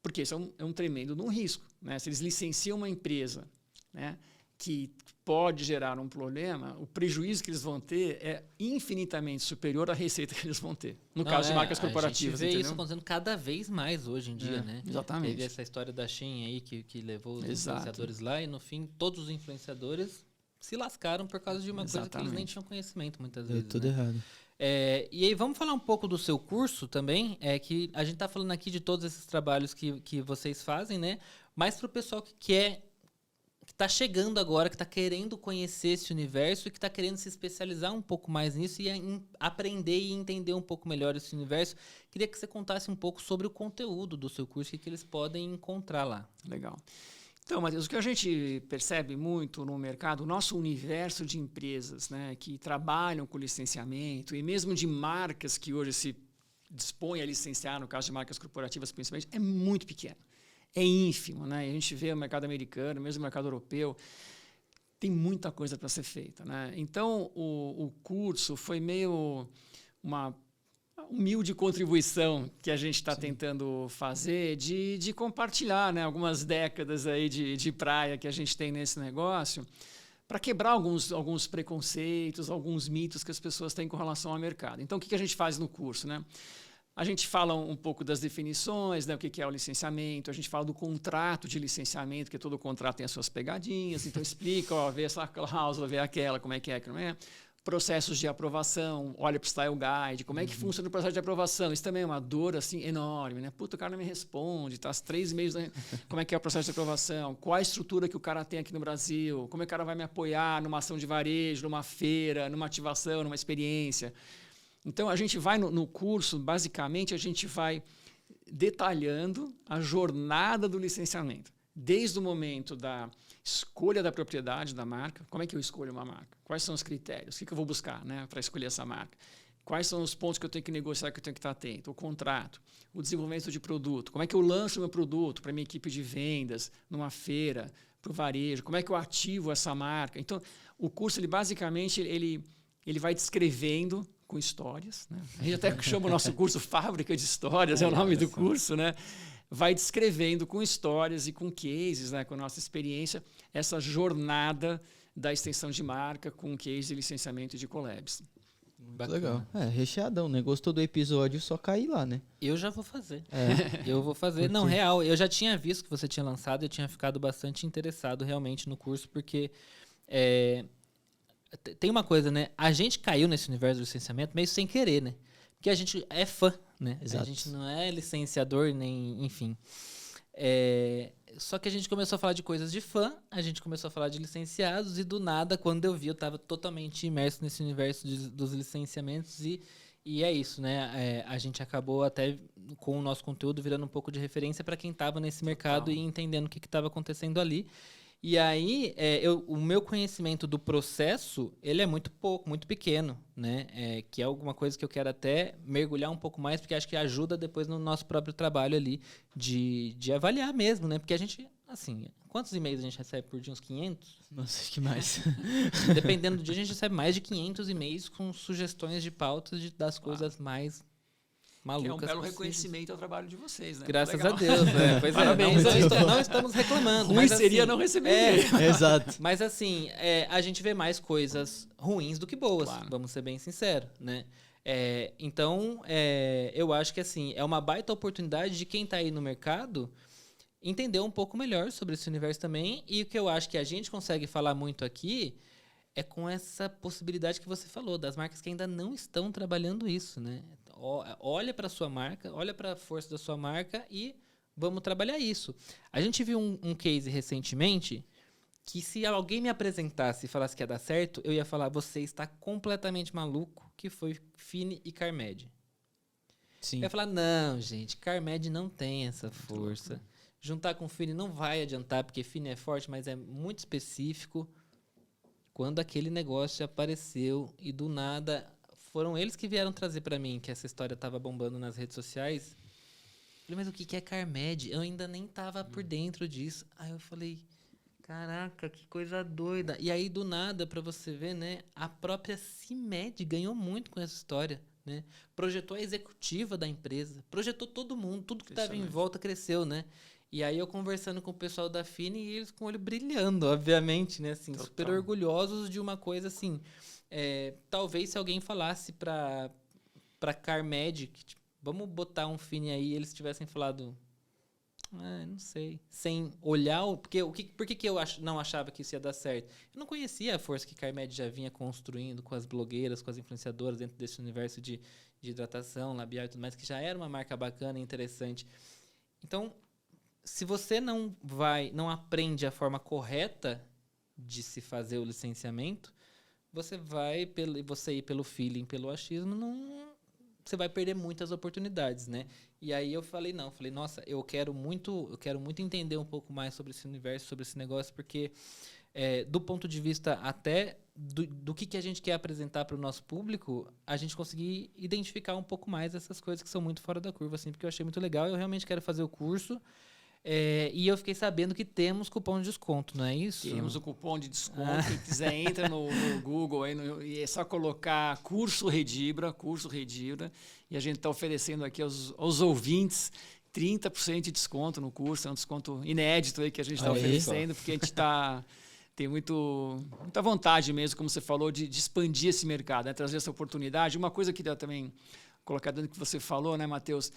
Porque isso é um tremendo risco, né? Se eles licenciam uma empresa, né, que pode gerar um problema, o prejuízo que eles vão ter é infinitamente superior à receita que eles vão ter. No caso de marcas corporativas. A gente vê isso acontecendo cada vez mais hoje em dia, né? Exatamente. Teve essa história da Shein aí que levou os influenciadores lá e no fim todos os influenciadores se lascaram por causa de uma coisa que eles nem tinham conhecimento muitas vezes. Tudo errado. E aí vamos falar um pouco do seu curso também, que a gente está falando aqui de todos esses trabalhos que vocês fazem, né? Mas para o pessoal que está chegando agora, que está querendo conhecer esse universo e que está querendo se especializar um pouco mais nisso e aprender e entender um pouco melhor esse universo, queria que você contasse um pouco sobre o conteúdo do seu curso e que eles podem encontrar lá. Legal. Então, Matheus, o que a gente percebe muito no mercado, o nosso universo de empresas, né, que trabalham com licenciamento e mesmo de marcas que hoje se dispõem a licenciar, no caso de marcas corporativas principalmente, é muito pequeno. É ínfimo, né? A gente vê o mercado americano, mesmo o mercado europeu, tem muita coisa para ser feita, né? Então, o curso foi meio uma humilde contribuição que a gente está tentando fazer de compartilhar, né, algumas décadas aí de praia que a gente tem nesse negócio para quebrar alguns preconceitos, alguns mitos que as pessoas têm com relação ao mercado. Então, o que a gente faz no curso, né? A gente fala um pouco das definições, né, o que é o licenciamento, a gente fala do contrato de licenciamento, que todo contrato tem as suas pegadinhas, então explica, vê essa cláusula, vê aquela, como é que não é. Processos de aprovação, olha para o Style Guide, como é que funciona o processo de aprovação. Isso também é uma dor assim, enorme, né? Puta, o cara não me responde, está há 3 meses, né? Como é que é o processo de aprovação? Qual a estrutura que o cara tem aqui no Brasil? Como é que o cara vai me apoiar numa ação de varejo, numa feira, numa ativação, numa experiência? Então, a gente vai no curso, basicamente, a gente vai detalhando a jornada do licenciamento. desde o momento da escolha da propriedade da marca. Como é que eu escolho uma marca? Quais são os critérios? O que eu vou buscar, né, para escolher essa marca? Quais são os pontos que eu tenho que negociar, que eu tenho que estar atento? O contrato, o desenvolvimento de produto. Como é que eu lanço meu produto para minha equipe de vendas, numa feira, para o varejo? Como é que eu ativo essa marca? Então, o curso, ele basicamente, ele vai descrevendo com histórias, né? A gente até chama o nosso curso Fábrica de Histórias, é o nome do curso, né? Vai descrevendo com histórias e com cases, né, com a nossa experiência, essa jornada da extensão de marca com case de licenciamento de collabs. Muito legal. Recheadão, né? Gostou do episódio, só cair lá, né? Eu já vou fazer. Eu vou fazer. Não, real, eu já tinha visto que você tinha lançado, eu tinha ficado bastante interessado realmente no curso, porque tem uma coisa, né? A gente caiu nesse universo do licenciamento meio sem querer, né? Porque a gente é fã, né? Exato. A gente não é licenciador, nem, enfim. Só que a gente começou a falar de coisas de fã, a gente começou a falar de licenciados, e do nada, quando eu vi, eu estava totalmente imerso nesse universo dos licenciamentos, e é isso, né? A gente acabou até com o nosso conteúdo virando um pouco de referência para quem estava nesse mercado e entendendo o que estava acontecendo ali. E aí, o meu conhecimento do processo, ele é muito pouco, muito pequeno, né? Que é alguma coisa que eu quero até mergulhar um pouco mais, porque acho que ajuda depois no nosso próprio trabalho ali de avaliar mesmo, né? Porque a gente, assim, quantos e-mails a gente recebe por dia? Uns 500? Nossa, acho que mais. Dependendo do dia, a gente recebe mais de 500 e-mails com sugestões de pautas das coisas mais malucas. Que é um belo possíveis. reconhecimento ao trabalho de vocês, né? Graças Legal. a Deus, né? Pois Parabéns. não estamos reclamando. Ruim mas, seria assim, não receber. Exato. Mas assim, a gente vê mais coisas ruins do que boas, Claro. vamos ser bem sinceros, né? Então, eu acho que assim, é uma baita oportunidade de quem está aí no mercado entender um pouco melhor sobre esse universo também. E o que eu acho que a gente consegue falar muito aqui é com essa possibilidade que você falou, das marcas que ainda não estão trabalhando isso, né? Olha para a sua marca, olha para a força da sua marca e vamos trabalhar isso. A gente viu um case recentemente que, se alguém me apresentasse e falasse que ia dar certo, eu ia falar, você está completamente maluco, que foi Fine e Carmed. Sim. Eu ia falar, não, gente, Carmed não tem essa força. Juntar com Fine não vai adiantar, porque Fine é forte, mas é muito específico. Quando aquele negócio apareceu e do nada foram eles que vieram trazer para mim que essa história estava bombando nas redes sociais. Eu falei, mas o que é Carmed? Eu ainda nem estava por dentro disso. Aí eu falei, caraca, que coisa doida. E aí, do nada, para você ver, né, a própria CIMED ganhou muito com essa história, né? Projetou a executiva da empresa, projetou todo mundo, tudo que estava em volta cresceu, né? E aí eu conversando com o pessoal da Fine e eles com o olho brilhando, obviamente, né? Assim, super orgulhosos de uma coisa assim. Talvez se alguém falasse pra Carmed, que, tipo, vamos botar um Fine aí, eles tivessem falado, não sei, sem olhar, por que eu não achava que isso ia dar certo? Eu não conhecia a força que Carmed já vinha construindo com as blogueiras, com as influenciadoras dentro desse universo de hidratação, labial e tudo mais, que já era uma marca bacana e interessante. Então, se você não aprende a forma correta de se fazer o licenciamento, você ir pelo feeling, pelo achismo, você vai perder muitas oportunidades, né? E aí eu falei, nossa, eu quero muito entender um pouco mais sobre esse universo, sobre esse negócio, porque do ponto de vista até do que a gente quer apresentar para o nosso público, a gente conseguir identificar um pouco mais essas coisas que são muito fora da curva, assim, porque eu achei muito legal, eu realmente quero fazer o curso. E eu fiquei sabendo que temos cupom de desconto, não é isso? Temos o cupom de desconto. Quem quiser, entra no Google aí, e é só colocar curso Redibra, e a gente está oferecendo aqui aos ouvintes 30% de desconto no curso. É um desconto inédito aí que a gente está oferecendo, porque a gente tem muita vontade mesmo, como você falou, de expandir esse mercado, né? Trazer essa oportunidade. Uma coisa que dá também colocar dentro do que você falou, né, Matheus?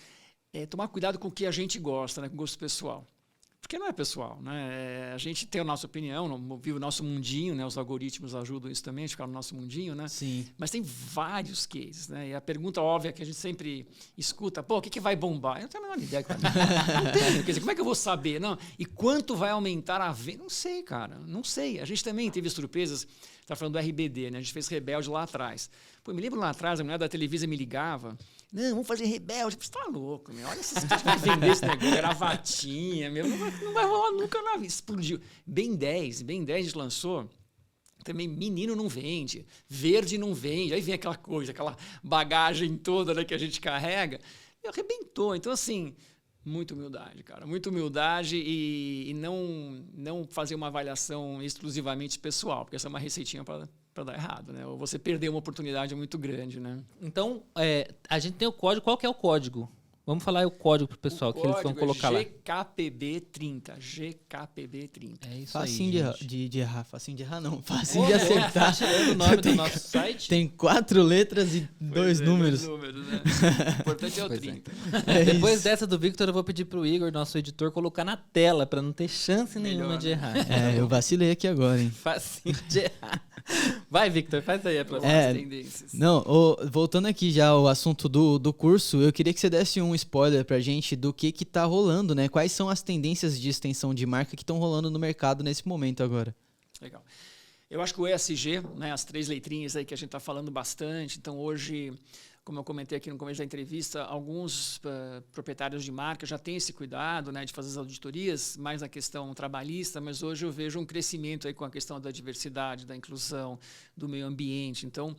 Tomar cuidado com o que a gente gosta, né, com o gosto pessoal. Porque não é pessoal, né? A gente tem a nossa opinião, vive o nosso mundinho, né? Os algoritmos ajudam isso também, a ficar no nosso mundinho, né? Sim. Mas tem vários cases, né? E a pergunta óbvia que a gente sempre escuta, o que vai bombar? Eu não tenho a menor ideia. Não tenho. Quer dizer, como é que eu vou saber? Não. E quanto vai aumentar a venda? Não sei, cara. Não sei. A gente também teve surpresas. Está falando do RBD, né? A gente fez Rebelde lá atrás. Me lembro lá atrás, a mulher da Televisa me ligava. Não, vamos fazer Rebelde. Você tá louco, meu. Olha essas pessoas que vai vender esse negócio, gravatinha, meu. Não vai rolar nunca na vida. Explodiu. Ben 10 a gente lançou. Também menino não vende, verde não vende. Aí vem aquela coisa, aquela bagagem toda, né, que a gente carrega. E arrebentou. Então, assim, muita humildade, cara. Muita humildade e não fazer uma avaliação exclusivamente pessoal, porque essa é uma receitinha para dar errado, né? Ou você perder uma oportunidade muito grande, né? Então, a gente tem o código. Qual que é o código? Vamos falar o código pro pessoal, que eles vão colocar lá. GKPB30. GKPB30. É isso Facinho aí, de errar. Facinho de errar, não. Facinho de acertar. o nome do nosso site. Tem 4 letras e 2 números. Né? O importante é o 30. Depois dessa do Victor, eu vou pedir pro Igor, nosso editor, colocar na tela, para não ter chance nenhuma de errar. Eu vacilei aqui agora, hein? Facinho de errar. Vai, Victor, faz aí a próxima. Tendências. Não, voltando aqui já ao assunto do curso, eu queria que você desse um spoiler pra gente do que tá rolando, né? Quais são as tendências de extensão de marca que estão rolando no mercado nesse momento agora? Legal. Eu acho que o ESG, né, as 3 letrinhas aí que a gente está falando bastante, então hoje, como eu comentei aqui no começo da entrevista, alguns proprietários de marca já têm esse cuidado, né, de fazer as auditorias, mais na questão trabalhista, mas hoje eu vejo um crescimento aí com a questão da diversidade, da inclusão, do meio ambiente. Então,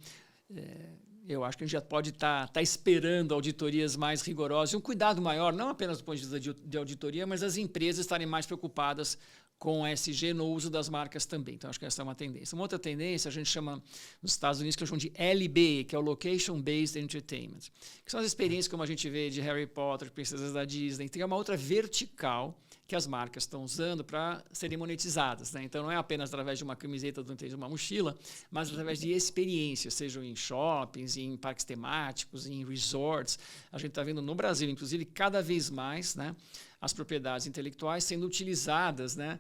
eu acho que a gente já pode estar esperando auditorias mais rigorosas e um cuidado maior, não apenas do ponto de vista de auditoria, mas as empresas estarem mais preocupadas com ESG no uso das marcas também. Então, acho que essa é uma tendência. Uma outra tendência, a gente chama nos Estados Unidos, que eu chamo de LBE, que é o Location Based Entertainment, que são as experiências como a gente vê de Harry Potter, Princesas da Disney. Tem uma outra vertical que as marcas estão usando para serem monetizadas, né? Então, não é apenas através de uma camiseta, de uma mochila, mas através de experiências, sejam em shoppings, em parques temáticos, em resorts. A gente está vendo no Brasil, inclusive, cada vez mais, né, as propriedades intelectuais sendo utilizadas, né,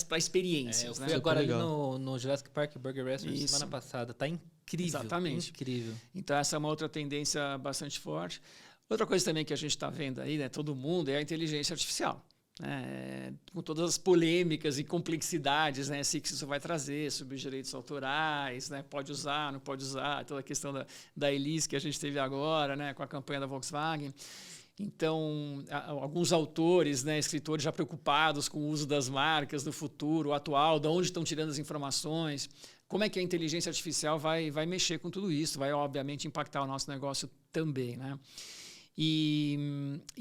para experiências. Eu fui agora ali no Jurassic Park Burger Restaurant semana passada. Está incrível. Exatamente. Incrível. Então, essa é uma outra tendência bastante forte. Outra coisa também que a gente está vendo aí, né, todo mundo, é a inteligência artificial. Com todas as polêmicas e complexidades, né, que isso vai trazer sobre os direitos autorais, né, pode usar, não pode usar, toda a questão da Elise que a gente teve agora, né, com a campanha da Volkswagen. Então, alguns autores, né, escritores já preocupados com o uso das marcas no futuro, o atual, de onde estão tirando as informações, como é que a inteligência artificial vai mexer com tudo isso, vai, obviamente, impactar o nosso negócio também, né? E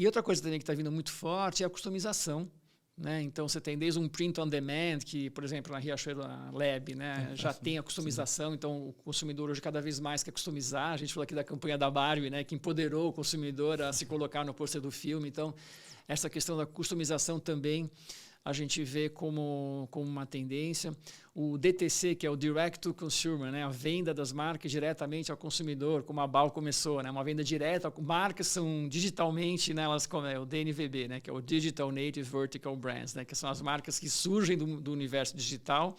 outra coisa também que está vindo muito forte é a customização, né? Então, você tem desde um print on demand, que, por exemplo, na Riachuelo Lab, né, já tem a customização. Sim. Então, o consumidor hoje cada vez mais quer customizar. A gente falou aqui da campanha da Barbie, né, que empoderou o consumidor a se colocar no pôster do filme. Então, essa questão da customização também a gente vê como uma tendência. O DTC, que é o Direct to Consumer, né? A venda das marcas diretamente ao consumidor, como a BAL começou, né? Uma venda direta. Marcas são digitalmente, né? Elas como é o DNVB, né? Que é o Digital Native Vertical Brands, né? Que são as marcas que surgem do universo digital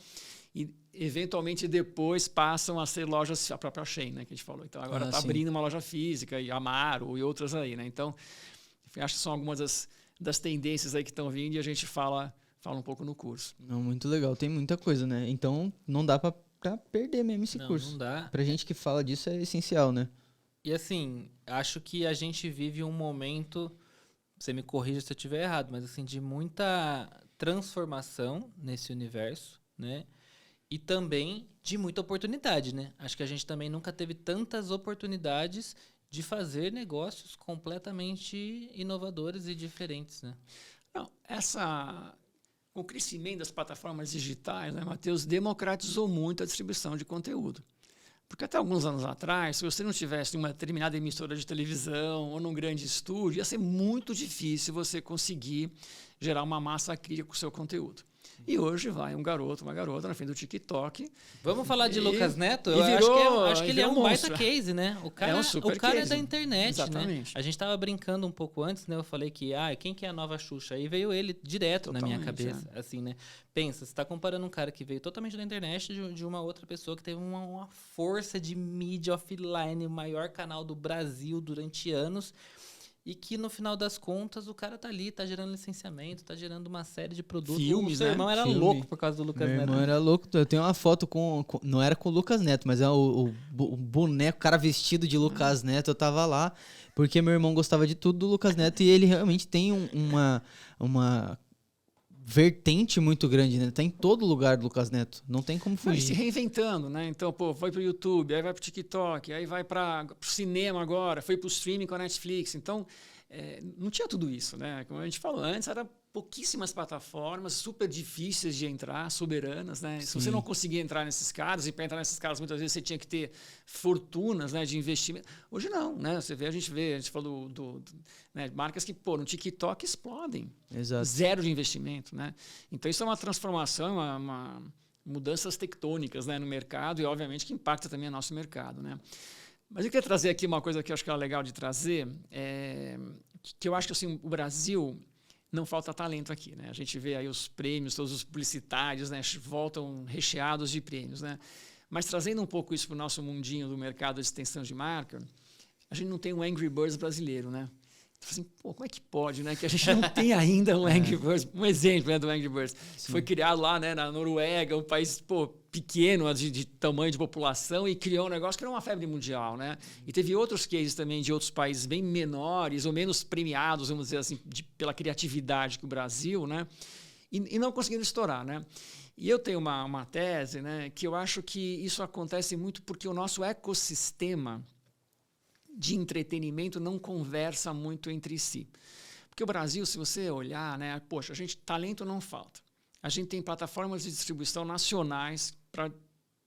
e eventualmente depois passam a ser lojas, a própria Shein, né? Que a gente falou. Então agora está abrindo uma loja física, e Amaro e outras aí, né? Então, enfim, acho que são algumas das tendências aí que estão vindo e a gente fala um pouco no curso. Não, muito legal, tem muita coisa, né? Então não dá pra perder mesmo esse curso. Não dá. Pra gente que fala disso é essencial, né? E assim, acho que a gente vive um momento, você me corrija se eu estiver errado, mas assim, de muita transformação nesse universo, né? E também de muita oportunidade, né? Acho que a gente também nunca teve tantas oportunidades de fazer negócios completamente inovadores e diferentes, né? Não, o crescimento das plataformas digitais, né, Matheus, democratizou muito a distribuição de conteúdo. Porque até alguns anos atrás, se você não tivesse uma determinada emissora de televisão ou num grande estúdio, ia ser muito difícil você conseguir gerar uma massa crítica com o seu conteúdo. E hoje vai um garoto, uma garota na frente do TikTok. Vamos falar de Lucas Neto? Acho que ele é um baita case, né? O cara é da internet, exatamente, né? A gente tava brincando um pouco antes, né? Eu falei que, quem que é a nova Xuxa? Aí veio ele direto na minha cabeça, assim, né? Pensa, você está comparando um cara que veio totalmente da internet de uma outra pessoa que teve uma força de mídia offline, o maior canal do Brasil durante anos. e que no final das contas o cara tá ali, tá gerando licenciamento, tá gerando uma série de produtos. Filmes, o seu né? irmão era Filme. louco por causa do Lucas Meu Neto. irmão era louco. Eu tenho uma foto não era com o Lucas Neto, mas é o boneco, o cara vestido de Lucas Neto. Eu tava lá porque meu irmão gostava de tudo do Lucas Neto e ele realmente tem uma vertente muito grande, né? Tá em todo lugar do Lucas Neto. Não tem como Não, e se fugir. reinventando, né? Então, pô, foi pro YouTube, aí vai pro TikTok, aí vai para pro cinema agora, foi pro streaming com a Netflix. Então, não tinha tudo isso, né? Como a gente falou antes, era pouquíssimas plataformas, super difíceis de entrar, soberanas, né? Se você não conseguia entrar nesses caras, e para entrar nesses caras muitas vezes você tinha que ter fortunas, né, de investimento. Hoje não, né? A gente falou né, marcas que, pô, no TikTok explodem. Exato. Zero de investimento, né? Então isso é uma transformação, uma mudanças tectônicas, né, no mercado e obviamente que impacta também o nosso mercado, né? Mas eu queria trazer aqui uma coisa que eu acho que é legal de trazer, que eu acho que assim, o Brasil não falta talento aqui, né? A gente vê aí os prêmios, todos os publicitários, né, voltam recheados de prêmios, né? Mas trazendo um pouco isso para o nosso mundinho do mercado de extensão de marca, a gente não tem um Angry Birds brasileiro, né? Assim, pô, como é que pode, né? Que a gente não tem ainda um Angry Birds, um exemplo, né, do Angry Birds. Sim. Foi criado lá, né, na Noruega, um país, pô, pequeno de tamanho de população e criou um negócio que era uma febre mundial, né? E teve outros cases também de outros países bem menores ou menos premiados, vamos dizer assim, pela criatividade que o Brasil, né? E não conseguiram estourar, né? E eu tenho uma tese, né, que eu acho que isso acontece muito porque o nosso ecossistema de entretenimento não conversa muito entre si. Porque o Brasil, se você olhar, né, poxa, talento não falta. A gente tem plataformas de distribuição nacionais para,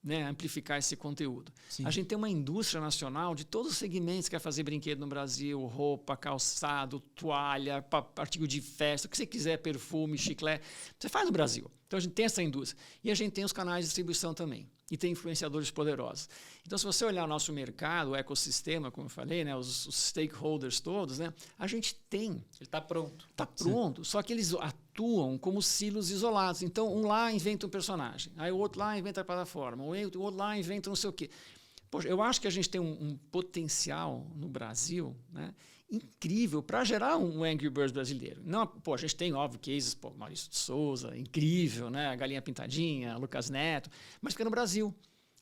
né, amplificar esse conteúdo. Sim. A gente tem uma indústria nacional de todos os segmentos que quer fazer brinquedo no Brasil, roupa, calçado, toalha, artigo de festa, o que você quiser, perfume, chiclete, você faz no Brasil. Então a gente tem essa indústria. E a gente tem os canais de distribuição também. E tem influenciadores poderosos. Então, se você olhar o nosso mercado, o ecossistema, como eu falei, né, os stakeholders todos, né, a gente tem. Ele está pronto. Está pronto, só que eles atuam como silos isolados. Então, um lá inventa um personagem, aí o outro lá inventa a plataforma, o outro lá inventa não sei o quê. Poxa, eu acho que a gente tem um potencial no Brasil, né, incrível para gerar um Angry Birds brasileiro. Não, pô, a gente tem, óbvio, cases, pô, Maurício de Souza, incrível, né, a Galinha Pintadinha, Lucas Neto, mas fica no Brasil.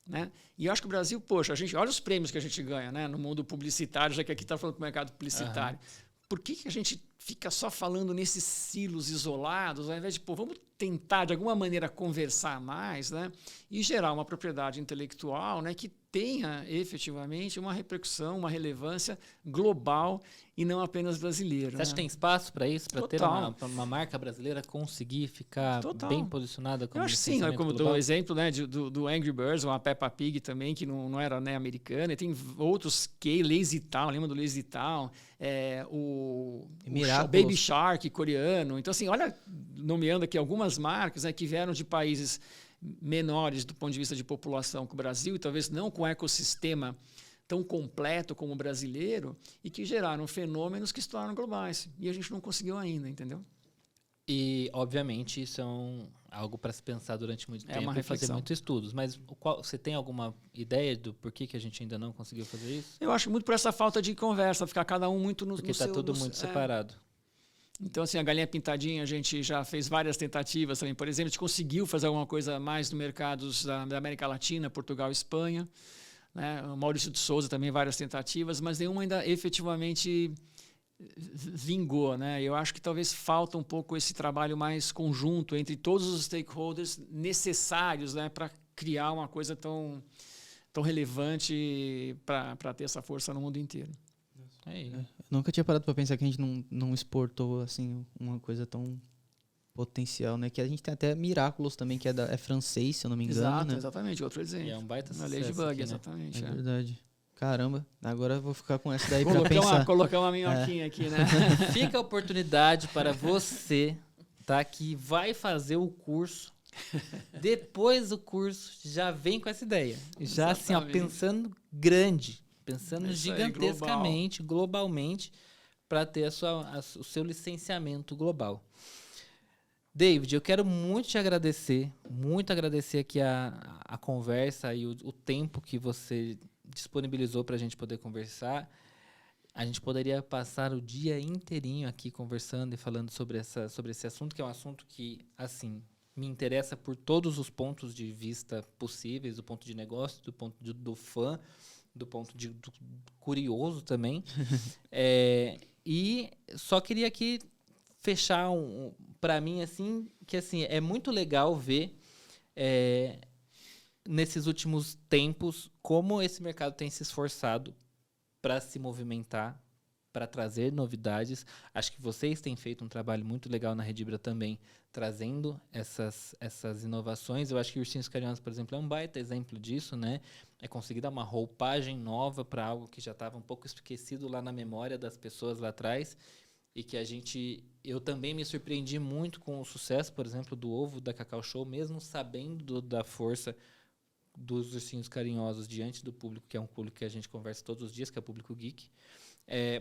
Né? E eu acho que o Brasil, poxa, olha os prêmios que a gente ganha, né, no mundo publicitário, já que aqui está falando do mercado publicitário. Por que a gente fica só falando nesses silos isolados, ao invés de, pô, vamos tentar, de alguma maneira, conversar mais, né, e gerar uma propriedade intelectual, né, que tenha efetivamente uma repercussão, uma relevância global e não apenas brasileira. Você acha né? que tem espaço para isso, para ter uma marca brasileira conseguir ficar bem posicionada como eu acho que sim, como global? do exemplo, né, do Angry Birds, uma Peppa Pig também, que não era, né, americana, e tem outros que Lazy Town, lembra do Lazy Town? O Baby Shark coreano. Então, assim, olha, nomeando aqui algumas marcas, né, que vieram de países menores do ponto de vista de população que o Brasil, e talvez não com um ecossistema tão completo como o brasileiro, e que geraram fenômenos que se tornaram globais. E a gente não conseguiu ainda, entendeu? E, obviamente, isso é algo para se pensar durante muito tempo e fazer muitos estudos. Mas você tem alguma ideia do porquê que a gente ainda não conseguiu fazer isso? Eu acho muito por essa falta de conversa, ficar cada um muito no Porque está tudo muito separado. Então, assim, a Galinha Pintadinha, a gente já fez várias tentativas também. Por exemplo, a gente conseguiu fazer alguma coisa mais no mercado da América Latina, Portugal e Espanha. Né? O Maurício de Souza também, várias tentativas, mas nenhuma ainda efetivamente vingou. Né? Eu acho que talvez falta um pouco esse trabalho mais conjunto entre todos os stakeholders necessários, né, para criar uma coisa tão relevante para ter essa força no mundo inteiro. Nunca tinha parado para pensar que a gente não exportou assim uma coisa tão potencial, né? Que a gente tem até Miraculous também, que é francês, se eu não me engano. Exato, né? Exatamente, outro exemplo. E é um baita sucesso. Ladybug, aqui, né? exatamente. É verdade. Caramba, agora eu vou ficar com essa daí para pensar. Colocar uma minhoquinha aqui, né? Fica a oportunidade para você, tá, que vai fazer o curso. Depois do curso, já vem com essa ideia. Já assim, ó, pensando grande. Pensando gigantescamente, globalmente, para ter o seu licenciamento global. David, eu quero muito agradecer aqui a conversa e o tempo que você disponibilizou para a gente poder conversar. A gente poderia passar o dia inteirinho aqui conversando e falando sobre esse assunto, que é um assunto que, assim, me interessa por todos os pontos de vista possíveis, do ponto de negócio, do ponto do fã, do ponto do curioso também. E só queria aqui fechar para mim, assim, que assim, é muito legal ver nesses últimos tempos como esse mercado tem se esforçado para se movimentar, para trazer novidades. Acho que vocês têm feito um trabalho muito legal na Redibra também, trazendo essas inovações. Eu acho que Ursinhos Carinhosos, por exemplo, é um baita exemplo disso, né? É conseguir dar uma roupagem nova para algo que já estava um pouco esquecido lá na memória das pessoas lá atrás, e que eu também me surpreendi muito com o sucesso, por exemplo, do ovo da Cacau Show, mesmo sabendo da força dos Ursinhos Carinhosos diante do público, que é um público que a gente conversa todos os dias, que é o público geek.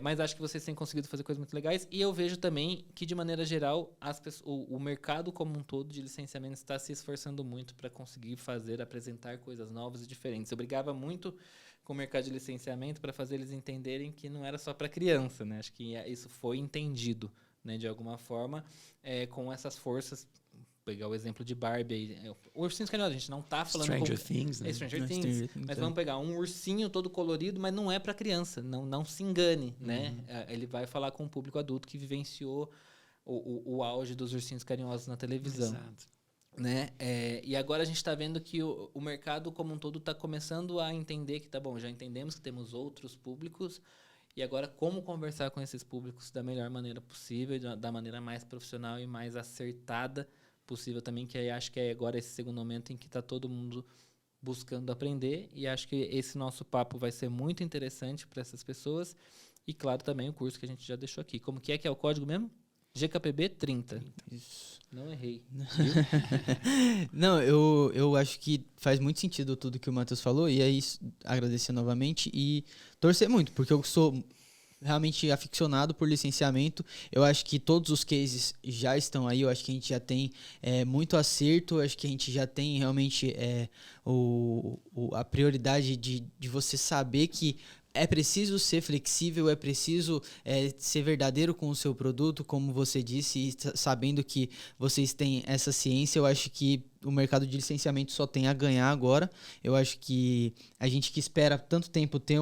Mas acho que vocês têm conseguido fazer coisas muito legais. E eu vejo também que, de maneira geral, o mercado como um todo de licenciamento está se esforçando muito para conseguir apresentar coisas novas e diferentes. Eu brigava muito com o mercado de licenciamento para fazer eles entenderem que não era só para criança, né? Acho que isso foi entendido, né, de alguma forma, com essas forças. Pegar o exemplo de Barbie. O Ursinhos Carinhosos, a gente não tá falando... Stranger Things, né? Stranger Things. Mas vamos pegar um ursinho todo colorido, mas não é para criança. Não se engane, né? Ele vai falar com um público adulto que vivenciou o auge dos Ursinhos Carinhosos na televisão. Exato. Né? E agora a gente está vendo que o mercado como um todo está começando a entender que, tá bom, já entendemos que temos outros públicos, e agora como conversar com esses públicos da melhor maneira possível, da maneira mais profissional e mais acertada possível também, que aí acho que é agora esse segundo momento em que está todo mundo buscando aprender, e acho que esse nosso papo vai ser muito interessante para essas pessoas, e claro também o curso que a gente já deixou aqui. Como que é o código mesmo? GKPB 30. Isso. Não errei. Não, eu acho que faz muito sentido tudo que o Matheus falou, e aí agradecer novamente e torcer muito, porque eu sou realmente aficionado por licenciamento. Eu acho que todos os cases já estão aí, eu acho que a gente já tem muito acerto, eu acho que a gente já tem realmente a prioridade de você saber que é preciso ser flexível, é preciso ser verdadeiro com o seu produto, como você disse, e sabendo que vocês têm essa ciência. Eu acho que o mercado de licenciamento só tem a ganhar agora. Eu acho que a gente que espera tanto tempo ter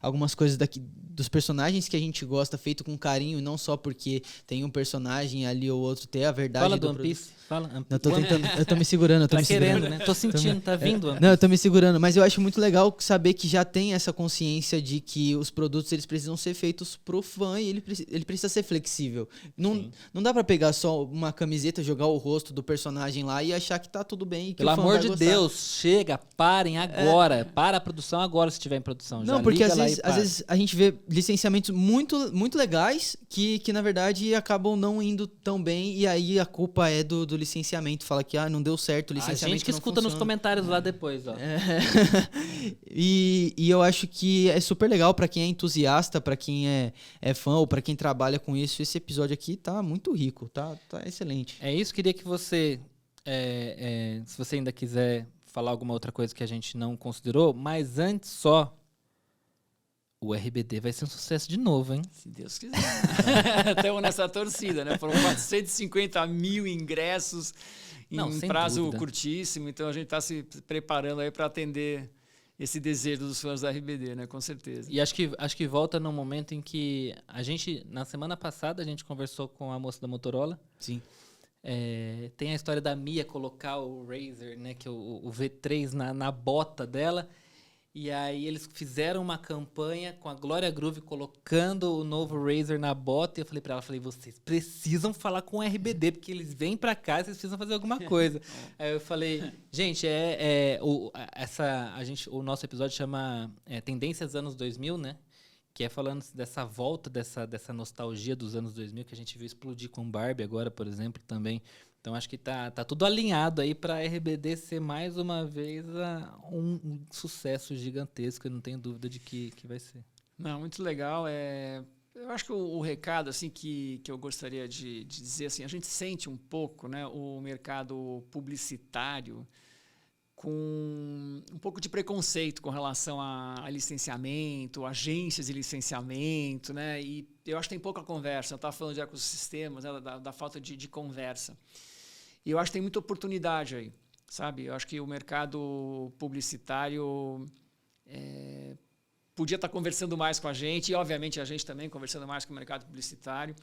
algumas coisas dos personagens que a gente gosta, feito com carinho, e não só porque tem um personagem ali ou outro, ter a verdade Fala do One Piece. Fala. Eu tô me segurando. Tá querendo, né? Tô sentindo, tá vindo. Não, eu tô me segurando, mas eu acho muito legal saber que já tem essa consciência de que os produtos eles precisam ser feitos pro fã, e ele precisa ser flexível. Não dá pra pegar só uma camiseta, jogar o rosto do personagem lá e achar que tá tudo bem e que Pelo o fã amor vai de gostar. Deus, chega, parem agora. Para a produção agora, se estiver em produção. Não, já porque liga às lá vezes, e para. às vezes a gente vê licenciamentos muito, muito legais que na verdade acabam não indo tão bem, e aí a culpa é do licenciamento. Fala que não deu certo o A licenciamento. gente que não escuta nos funciona. comentários lá depois, ó. E eu acho que é super legal pra quem é entusiasta, pra quem é fã ou pra quem trabalha com isso. Esse episódio aqui tá muito rico, tá excelente. É isso, queria que você, se você ainda quiser falar alguma outra coisa que a gente não considerou, mas antes só, o RBD vai ser um sucesso de novo, hein? Se Deus quiser. Estamos nessa torcida, né? Foram 450 mil ingressos em um sem prazo dúvida. curtíssimo, então a gente está se preparando aí para atender esse desejo dos fãs da RBD, né? Com certeza. E acho que volta num momento em que na semana passada, a gente conversou com a moça da Motorola. Sim. Tem a história da Mia colocar o Razer, né, que é o V3 na bota dela. E aí eles fizeram uma campanha com a Glória Groove colocando o novo Razer na bota. E eu falei pra ela, vocês precisam falar com o RBD, porque eles vêm pra cá e vocês precisam fazer alguma coisa. Aí eu falei, gente, o nosso episódio chama Tendências anos 2000, né? Que é falando dessa volta, dessa nostalgia dos anos 2000, que a gente viu explodir com Barbie agora, por exemplo, também. Então, acho que tá tudo alinhado aí para a RBD ser, mais uma vez, um sucesso gigantesco. Eu não tenho dúvida de que vai ser. Não, muito legal. Eu acho que o recado assim, que eu gostaria de dizer, assim, a gente sente um pouco, né, o mercado publicitário, ele está cada vez mais com um pouco de preconceito com relação a licenciamento, agências de licenciamento, né? E eu acho que tem pouca conversa. Eu estava falando de ecossistemas, né? da falta de conversa. E eu acho que tem muita oportunidade aí, sabe? Eu acho que o mercado publicitário podia estar conversando mais com a gente, e obviamente a gente também conversando mais com o mercado publicitário.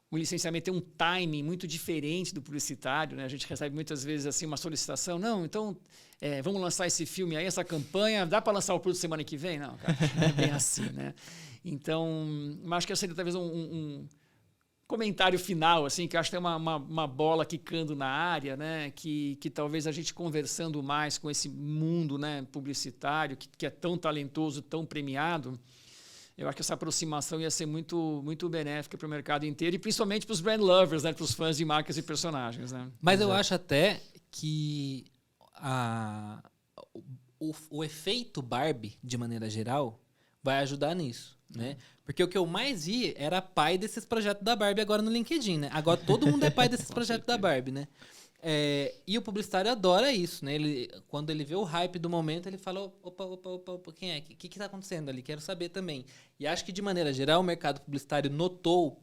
O licenciamento tem um timing muito diferente do publicitário, né? A gente recebe muitas vezes assim uma solicitação, não, então vamos lançar esse filme aí, essa campanha, dá para lançar o produto semana que vem? Não, cara, não é bem assim, né? Então, acho que seria talvez um comentário final, assim, que acho que tem uma bola quicando na área, né? Que talvez a gente conversando mais com esse mundo, né, publicitário, que é tão talentoso, tão premiado, eu acho que essa aproximação ia ser muito, muito benéfica para o mercado inteiro e principalmente para os brand lovers, né, para os fãs de marcas e personagens. Né? Mas eu acho até que o efeito Barbie, de maneira geral, vai ajudar nisso. Né? Porque o que eu mais vi era pai desses projetos da Barbie agora no LinkedIn. Né? Agora todo mundo é pai desses projetos da Barbie. Né? E o publicitário adora isso, né? Quando ele vê o hype do momento, ele fala, opa, quem é? O que está acontecendo ali? Quero saber também. E acho que, de maneira geral, o mercado publicitário notou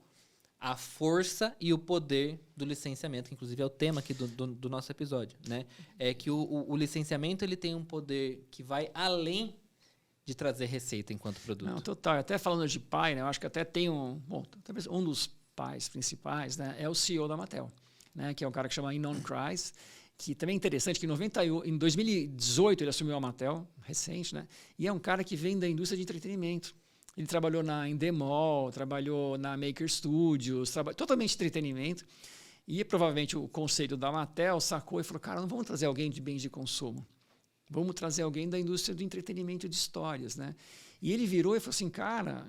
a força e o poder do licenciamento, que inclusive é o tema aqui do nosso episódio. Né? É que o licenciamento ele tem um poder que vai além de trazer receita enquanto produto. Não, total. Até falando de pai, né? Eu acho que até tem talvez um dos pais principais, né? É o CEO da Mattel. Né, que é um cara que chama Ynon Kreiz, que também é interessante, que em 2018 ele assumiu a Mattel, recente, né, e é um cara que vem da indústria de entretenimento. Ele trabalhou na Endemol, trabalhou na Maker Studios, totalmente entretenimento, e provavelmente o conselho da Mattel sacou e falou, cara, não vamos trazer alguém de bens de consumo, vamos trazer alguém da indústria do entretenimento de histórias. Né? E ele virou e falou assim, cara,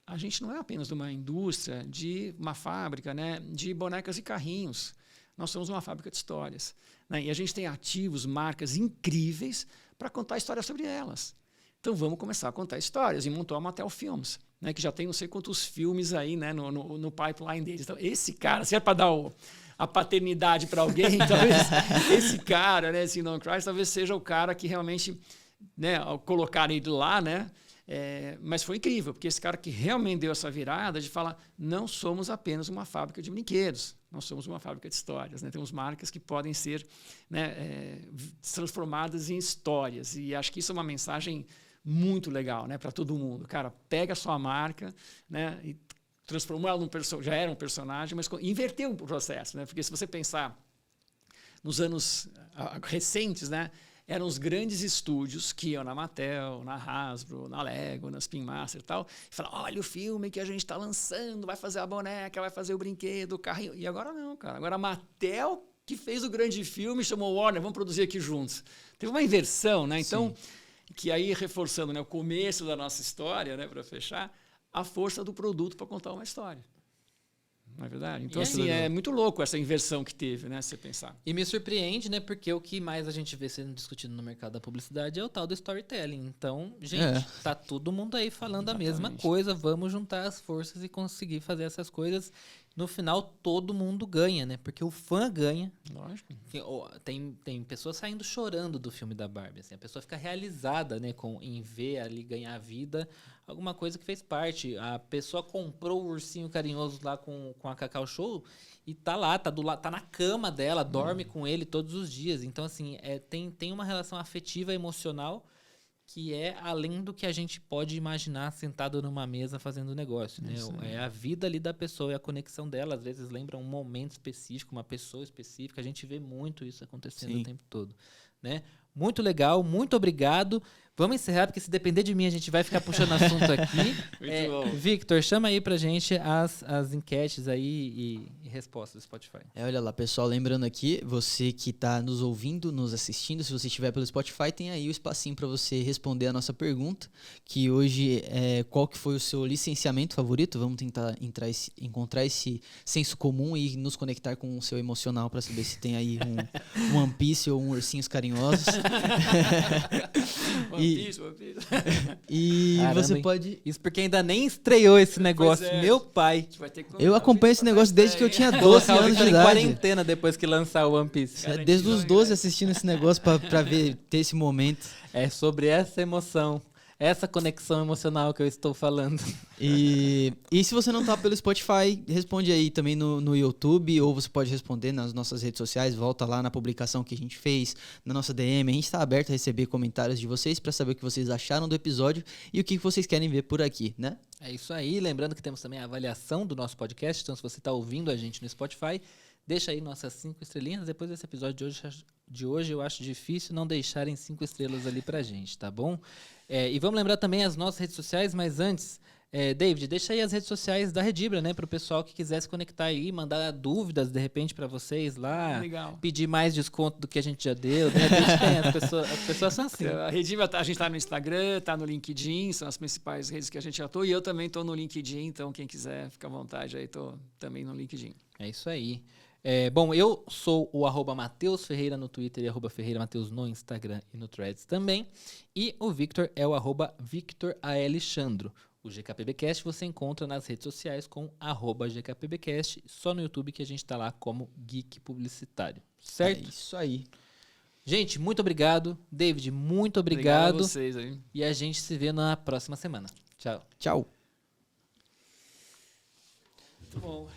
a gente não é apenas uma indústria de uma fábrica, né, de bonecas e carrinhos. Nós somos uma fábrica de histórias. Né? E a gente tem ativos, marcas incríveis para contar histórias sobre elas. Então vamos começar a contar histórias. E montou a Mattel Films, né? Que já tem não sei quantos filmes aí, né? no pipeline deles. Então, esse cara, se é para dar a paternidade para alguém, talvez esse cara, né, esse Ynon Kreiz, talvez seja o cara que realmente, né, ao colocar ele lá, né? Mas foi incrível, porque esse cara que realmente deu essa virada de falar, não somos apenas uma fábrica de brinquedos, nós somos uma fábrica de histórias. Né? Temos marcas que podem ser, né, transformadas em histórias. E acho que isso é uma mensagem muito legal, né, para todo mundo. Cara, pega a sua marca, né, e transformou ela já era um personagem, mas inverteu o processo. Né? Porque se você pensar nos anos recentes, né, eram os grandes estúdios que iam na Mattel, na Hasbro, na Lego, na Spin Master e tal, e falavam, olha o filme que a gente está lançando, vai fazer a boneca, vai fazer o brinquedo, o carrinho. E agora não, cara. Agora a Mattel que fez o grande filme, chamou o Warner, vamos produzir aqui juntos. Teve uma inversão, né? Então, que aí reforçando, né, o começo da nossa história, né, para fechar, a força do produto para contar uma história. Não é verdade? Então, assim, é muito louco essa inversão que teve, né? Se você pensar. E me surpreende, né? Porque o que mais a gente vê sendo discutido no mercado da publicidade é o tal do storytelling. Então, gente, tá todo mundo aí falando a mesma coisa. Vamos juntar as forças e conseguir fazer essas coisas. No final, todo mundo ganha, né? Porque o fã ganha. Lógico. Tem pessoas saindo chorando do filme da Barbie. Assim, a pessoa fica realizada, né? Em ver ali ganhar a vida. Alguma coisa que fez parte. A pessoa comprou o ursinho carinhoso lá com a Cacau Show e tá lá, tá na cama dela, dorme com ele todos os dias. Então, assim, tem uma relação afetiva, emocional, que é além do que a gente pode imaginar sentado numa mesa fazendo negócio. Né? É a vida ali da pessoa, é a conexão dela. Às vezes lembra um momento específico, uma pessoa específica. A gente vê muito isso acontecendo o tempo todo. Né? Muito legal, muito obrigado. Vamos encerrar, porque se depender de mim, a gente vai ficar puxando assunto aqui. Muito bom. Victor, chama aí pra gente as enquetes aí e respostas do Spotify. Olha lá, pessoal, lembrando aqui, você que está nos ouvindo, nos assistindo, se você estiver pelo Spotify, tem aí o espacinho para você responder a nossa pergunta, que hoje é qual que foi o seu licenciamento favorito? Vamos tentar encontrar esse senso comum e nos conectar com o seu emocional para saber se tem aí um One Piece ou um Ursinhos Carinhosos. One Piece. E Caramba, você hein? pode... Isso porque ainda nem estreou esse negócio. é. Meu pai. A gente vai ter que Eu acompanho esse negócio desde que eu tinha 12 Colocar o anos de Victor em idade. quarentena depois que lançar o One Piece. É, desde os 12 assistindo esse negócio pra ver, ter esse momento. É sobre essa emoção, essa conexão emocional que eu estou falando. E se você não tá pelo Spotify, responde aí também no YouTube, ou você pode responder nas nossas redes sociais, volta lá na publicação que a gente fez, na nossa DM. A gente está aberto a receber comentários de vocês para saber o que vocês acharam do episódio e o que vocês querem ver por aqui, né? É isso aí. Lembrando que temos também a avaliação do nosso podcast. Então, se você está ouvindo a gente no Spotify, deixa aí nossas 5 estrelinhas. Depois desse episódio de hoje, eu acho difícil não deixarem 5 estrelas ali pra gente, tá bom? E vamos lembrar também as nossas redes sociais, mas antes, David, deixa aí as redes sociais da Redibra, né? Pro pessoal que quiser se conectar aí, mandar dúvidas, de repente, pra vocês lá. Legal. Pedir mais desconto do que a gente já deu. De repente tem, as pessoas são assim. A Redibra, a gente está no Instagram, está no LinkedIn, são as principais redes que a gente atua. E eu também estou no LinkedIn, então quem quiser, fica à vontade aí, estou também no LinkedIn. É isso aí. Bom, eu sou o @Mateus Ferreira no Twitter e @Ferreira Mateus no Instagram e no Threads também. E o Victor é o @VictorALexandro. O GKPBcast você encontra nas redes sociais com @GKPBcast, só no YouTube que a gente está lá como Geek Publicitário, certo? É isso aí. Gente, muito obrigado. David, muito obrigado. A vocês aí. E a gente se vê na próxima semana. Tchau. Tchau. Muito bom.